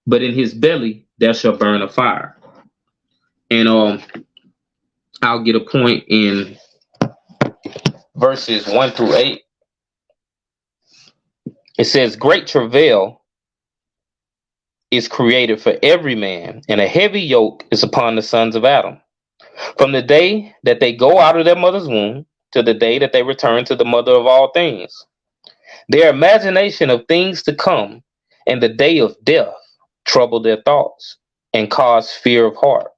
S3: but in his belly there shall burn a fire. And I'll get a point in verses 1 through 8. It says, great travail is created for every man, and a heavy yoke is upon the sons of Adam. From the day that they go out of their mother's womb to the day that they return to the mother of all things, their imagination of things to come and the day of death trouble their thoughts and cause fear of heart.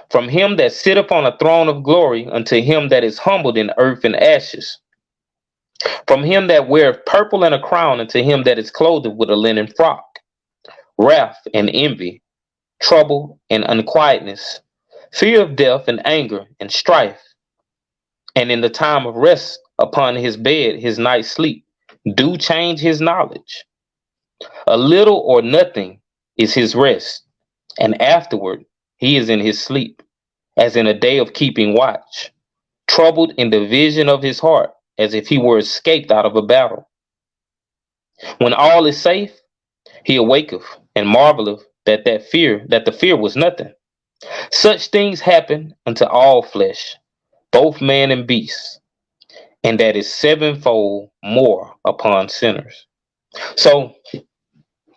S3: From him that sitteth on a throne of glory unto him that is humbled in earth and ashes. From him that weareth purple and a crown unto him that is clothed with a linen frock. Wrath and envy, trouble and unquietness, fear of death and anger and strife. And in the time of rest upon his bed, his night sleep, do change his knowledge. A little or nothing is his rest, and afterward he is in his sleep, as in a day of keeping watch, troubled in the vision of his heart, as if he were escaped out of a battle. When all is safe, he awaketh and marveleth that the fear was nothing. Such things happen unto all flesh, both man and beast, and that is sevenfold more upon sinners. So,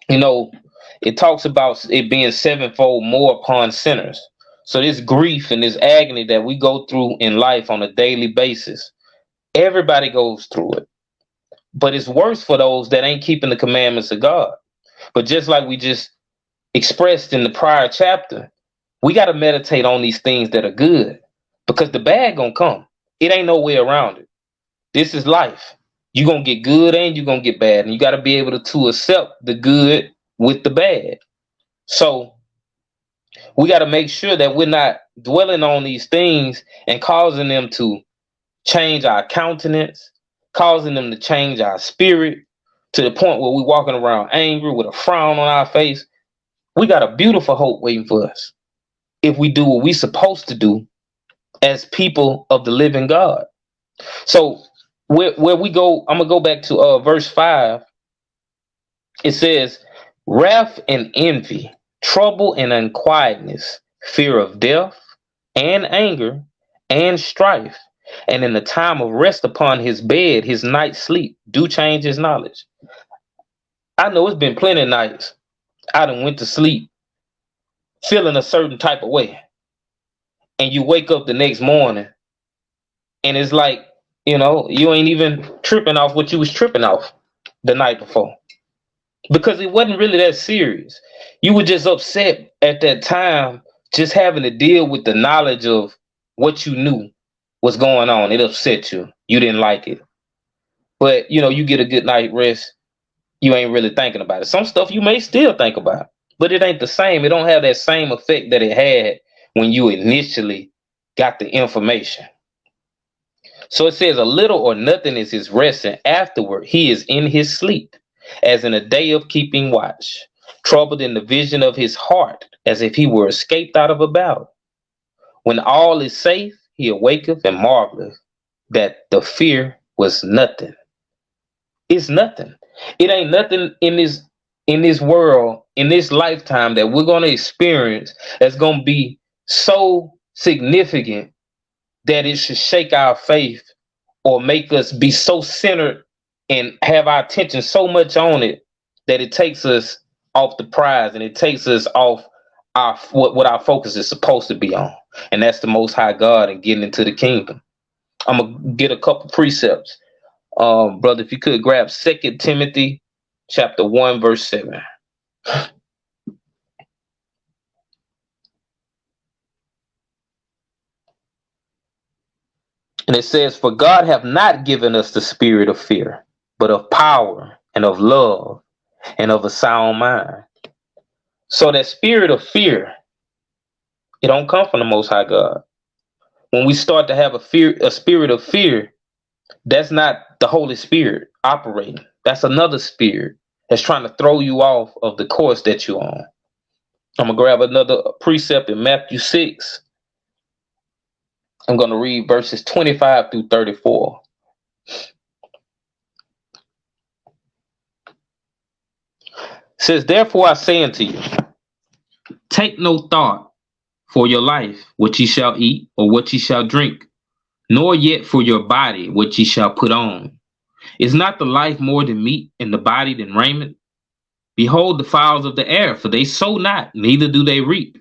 S3: it talks about it being sevenfold more upon sinners. So this grief and this agony that we go through in life on a daily basis, everybody goes through it. But it's worse for those that ain't keeping the commandments of God. But just like we just expressed in the prior chapter, we got to meditate on these things that are good, because the bad gonna come. It ain't no way around it. This is life. You're gonna get good and you're gonna get bad, and you got to be able to accept the good with the bad. So we got to make sure that we're not dwelling on these things and causing them to change our countenance, causing them to change our spirit to the point where we're walking around angry with a frown on our face. We got a beautiful hope waiting for us if we do what we're supposed to do as people of the living God. So where we go, I'm going to go back to verse 5. It says, wrath and envy, trouble and unquietness, fear of death and anger and strife. And in the time of rest upon his bed, his night sleep, do change his knowledge. I know it's been plenty of nights I done went to sleep feeling a certain type of way. And you wake up the next morning and it's like, you ain't even tripping off what you was tripping off the night before. Because it wasn't really that serious. You were just upset at that time, just having to deal with the knowledge of what you knew was going on. It upset you. You didn't like it. But, you get a good night rest. You ain't really thinking about it. Some stuff you may still think about, but it ain't the same. It don't have that same effect that it had when you initially got the information. So it says a little or nothing is his rest, and afterward he is in his sleep, as in a day of keeping watch, troubled in the vision of his heart, as if he were escaped out of a battle. When all is safe, he awaketh and marveleth that the fear was nothing. It's nothing. It ain't nothing in this world, in this lifetime that we're going to experience that's going to be so significant that it should shake our faith or make us be so centered and have our attention so much on it that it takes us off the prize and it takes us off what our focus is supposed to be on. And that's the Most High God and getting into the kingdom. I'm going to get a couple precepts. Brother, if you could grab 2 Timothy chapter 1, verse 7. And it says, for God hath not given us the spirit of fear, but of power and of love and of a sound mind. So that spirit of fear, it don't come from the Most High God. When we start to have a spirit of fear, that's not the Holy Spirit operating. That's another spirit that's trying to throw you off of the course that you're on. I'm going to grab another precept in Matthew 6. I'm going to read verses 25 through 34. It says, therefore I say unto you, take no thought for your life, what ye shall eat or what ye shall drink, nor yet for your body, what ye shall put on. Is not the life more than meat, and the body than raiment? Behold the fowls of the air, for they sow not, neither do they reap,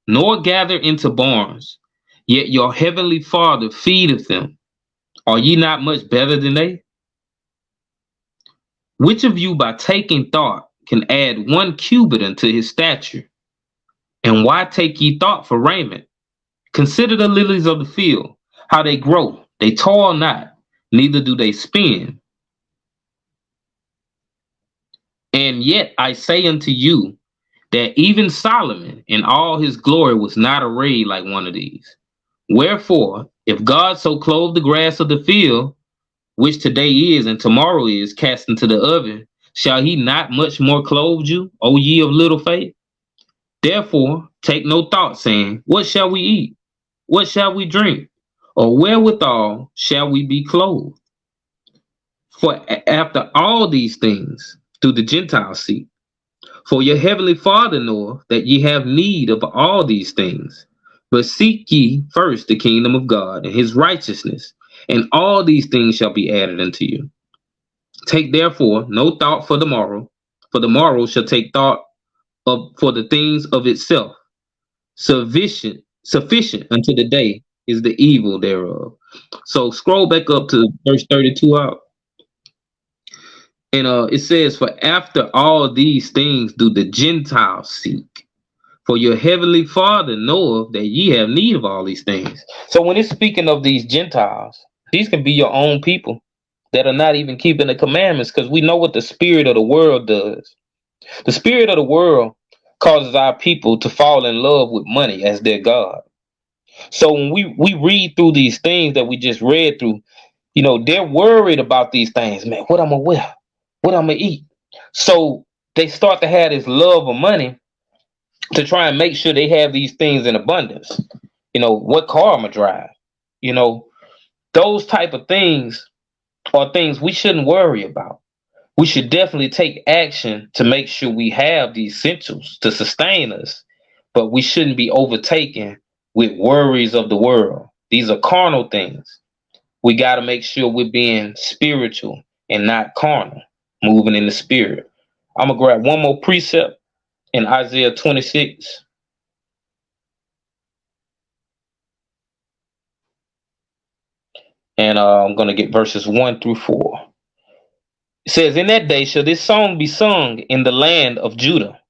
S3: nor gather into barns, yet your heavenly Father feedeth them. Are ye not much better than they? Which of you by taking thought can add 1 cubit unto his stature? And why take ye thought for raiment? Consider the lilies of the field, how they grow. They toil not, neither do they spin. And yet I say unto you that even Solomon in all his glory was not arrayed like one of these. Wherefore, if God so clothe the grass of the field, which today is and tomorrow is cast into the oven, shall he not much more clothe you, O ye of little faith? Therefore, take no thought, saying, what shall we eat? What shall we drink? Or wherewithal shall we be clothed? For after all these things do the Gentiles seek. For your heavenly Father knoweth that ye have need of all these things. But seek ye first the kingdom of God and his righteousness, and all these things shall be added unto you. Take therefore no thought for the morrow shall take thought for the things of itself. Sufficient unto the day is the evil thereof. So scroll back up to verse 32 out. And it says, for after all these things do the Gentiles seek. For your heavenly Father knoweth that ye have need of all these things. So when it's speaking of these Gentiles, these can be your own people that are not even keeping the commandments, because we know what the spirit of the world does. The spirit of the world causes our people to fall in love with money as their God. So when we read through these things that we just read through, they're worried about these things. Man, what I'm gonna wear, what I'm gonna eat. So they start to have this love of money to try and make sure they have these things in abundance. What car I'm gonna drive. Those type of things are things we shouldn't worry about. We should definitely take action to make sure we have the essentials to sustain us, but we shouldn't be overtaken with worries of the world. These are carnal things. We got to make sure we're being spiritual and not carnal, moving in the spirit. I'm going to grab one more precept in Isaiah 26. And I'm going to get verses 1 through 4. It says, in that day shall this song be sung in the land of Judah.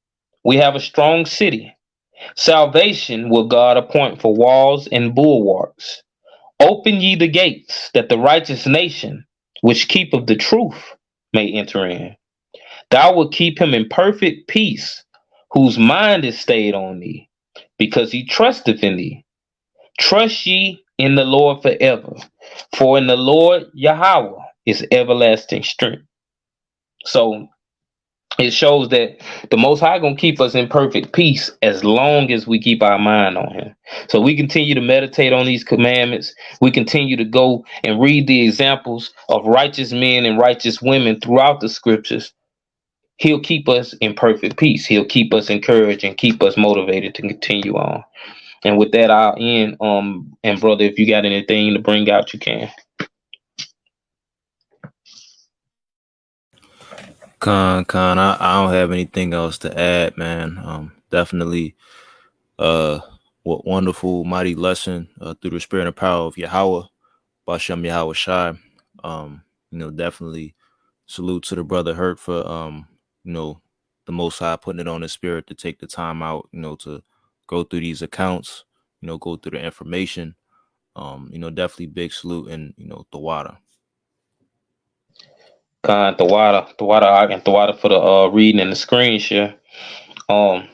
S3: We have a strong city. Salvation will God appoint for walls and bulwarks. Open ye the gates, that the righteous nation, which keepeth the truth, may enter in. Thou wilt keep him in perfect peace, whose mind is stayed on thee, because he trusteth in thee. Trust ye in the Lord forever, for in the Lord Yahweh is everlasting strength. So it shows that the Most High gonna keep us in perfect peace as long as we keep our mind on him. So we continue to meditate on these commandments. We continue to go and read the examples of righteous men and righteous women throughout the scriptures. He'll keep us in perfect peace. He'll keep us encouraged and keep us motivated to continue on. And with that, I'll end. And brother, if you got anything to bring out, you can.
S4: I don't have anything else to add, man. Definitely, what wonderful, mighty lesson through the spirit and power of Yahweh, Bashem Yahweh Shai. Definitely salute to the brother Hurt for, the Most High putting it on his spirit to take the time out, to go through these accounts, go through the information. Definitely big salute and, the water.
S3: The water for the reading and the screen share. And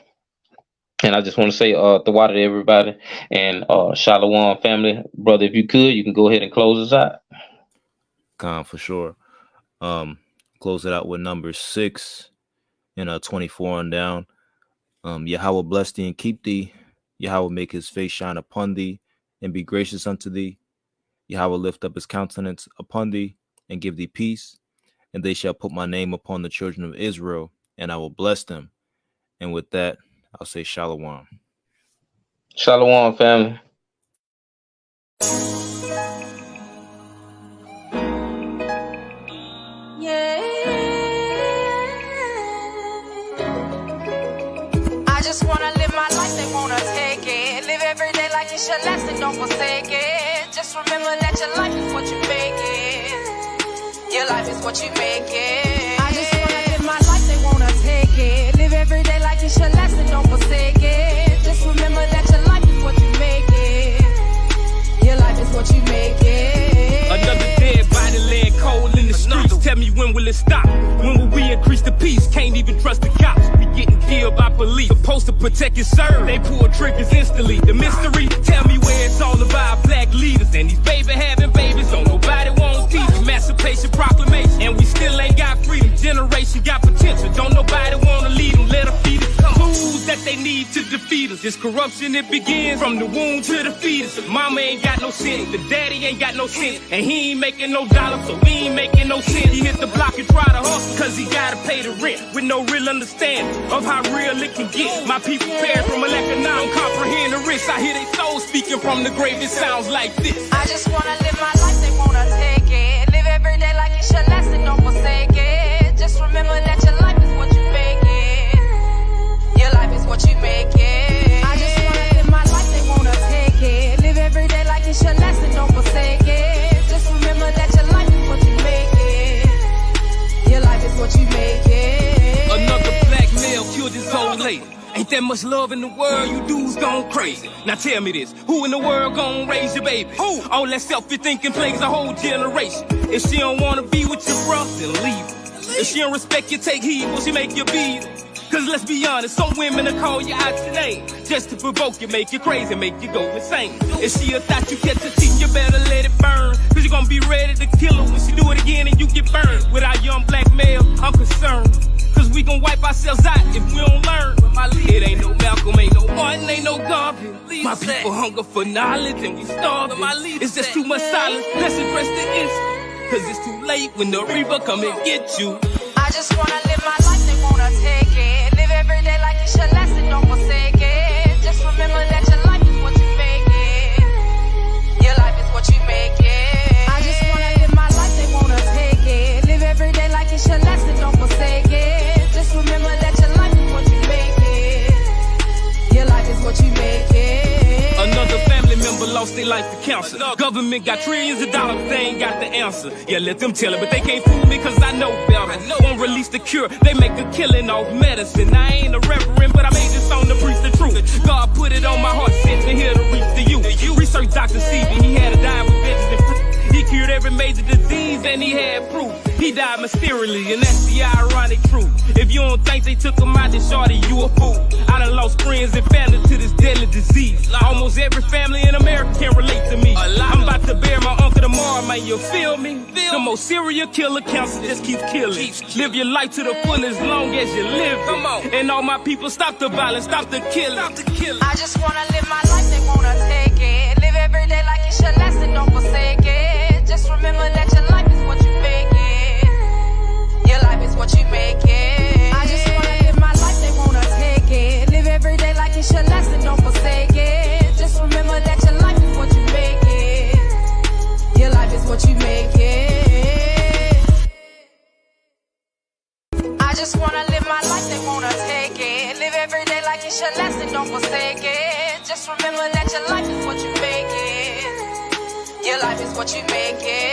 S3: I just want to say the water to everybody and Shalom family. Brother, if you could, you can go ahead and close us out.
S4: For sure. Close it out with number 6 and 24 on down. Yahweh bless thee and keep thee. Yahweh make his face shine upon thee and be gracious unto thee. Yahweh lift up his countenance upon thee and give thee peace. And they shall put my name upon the children of Israel, and I will bless them. And with that, I'll say Shalom.
S3: Shalom, family.
S2: Yeah. wanna live my life, they wanna take it. Live every day like it's your last and don't forsake it. Just remember that your life is what you make it. Your life is what you make it. I just wanna live my life, they wanna take it. Live every day like it's your last and don't forsake it. Just remember that your life is what you make it. Your life is what you make it.
S1: Another dead body laying cold in the streets. Tell me, when will it stop? When will we increase the peace? Can't even trust the cops. We getting killed by police. Supposed to protect and serve. They pull triggers instantly. The mystery, tell me where it's all about black leaders. And these baby having babies. Don't nobody want teach. Emancipation proclamation. And we still ain't got freedom. Generation got potential. Don't nobody wanna lead them. Let them feed us. Tools that they need to defeat us. It's corruption, it begins from the womb to the fetus. Mama ain't got no sense. The daddy ain't got no sense. And he ain't making no dollars, so we ain't making no sense. He hit the block and try to hustle, cause he gotta pay the rent. With no real understanding of how real it can get. My people perish from a lack of knowledge. Don't comprehend the risk. I hear they souls speaking from the grave. It sounds like this.
S2: I just wanna live my life, they wanna take it. Live every day like it's your last and don't forsake it. Just remember that your life is what you make it. Your life is what you make it. I just wanna live my life, they wanna take it. Live every day like it's your last and don't forsake it. Just remember that your life is what you make it. Your life is what you make it.
S1: Another black male killed his old lady. Ain't that much love in the world, you dudes gone crazy. Now tell me this, who in the world gon' raise your baby? Who? All that selfish thinking plagues a whole generation. If she don't wanna be with your brother, then leave her. If she don't respect you, take heed, will she make you beat her? Cause let's be honest, some women will call you out your name just to provoke you, make you crazy, make you go insane. If she a thought you catch a cheating, you better let it burn. Cause you gonna be ready to kill her when she do it again and you get burned. With our young black male, I'm concerned. Cause we gon' wipe ourselves out if we don't learn. It ain't no Malcolm, ain't no Martin, ain't no Garvey. My people hunger for knowledge and we starving. It's just too much silence, let's address the issue. Cause it's too late when the reaper come and get you.
S2: I just wanna live my life, they wanna take it. Live every day like it's your last and don't forsake it. Just remember that your life is what you make it. Your life is what you make it. I just wanna live my life, they wanna take it. Live every day like it's your last and don't forsake it. Just remember that your life is what you make it. Your life is what you make it.
S1: Another family member lost their life to cancer. Government got trillions of dollars, they ain't got the answer. Yeah, let them tell it, but they can't fool me cause I know better. Won't release the cure, they make a killing off medicine. I ain't a reverend, but I made this song to preach the truth. God put it on my heart, sent me here to reach the youth. Research Dr. Sebi, he had a dime with veggies and fruit. He cured every major disease and he had proof. He died mysteriously and that's the ironic truth. If you don't think they took him out, then shorty, you a fool. I done lost friends and family to this deadly disease. Almost every family in America can relate to me. I'm about to bury my uncle tomorrow, man, you feel me? The most serial killer cancer just keeps killing. Live your life to the full as long as you live it. And all my people, stop the violence, stop the killing.
S2: I just wanna live my life, they wanna take it. Live every day like it's your last and don't forsake it. Just remember that your life is what you make it. Your life is what you make it. I just wanna live my life, they wanna take it. Live every day like it's your last and don't forsake it. Just remember that your life is what you make it. Your life is what you make it. I just wanna live my life, they wanna take it. Live every day like it's your last and don't forsake it. Just remember that your life is what you make it. Your life is what you make it.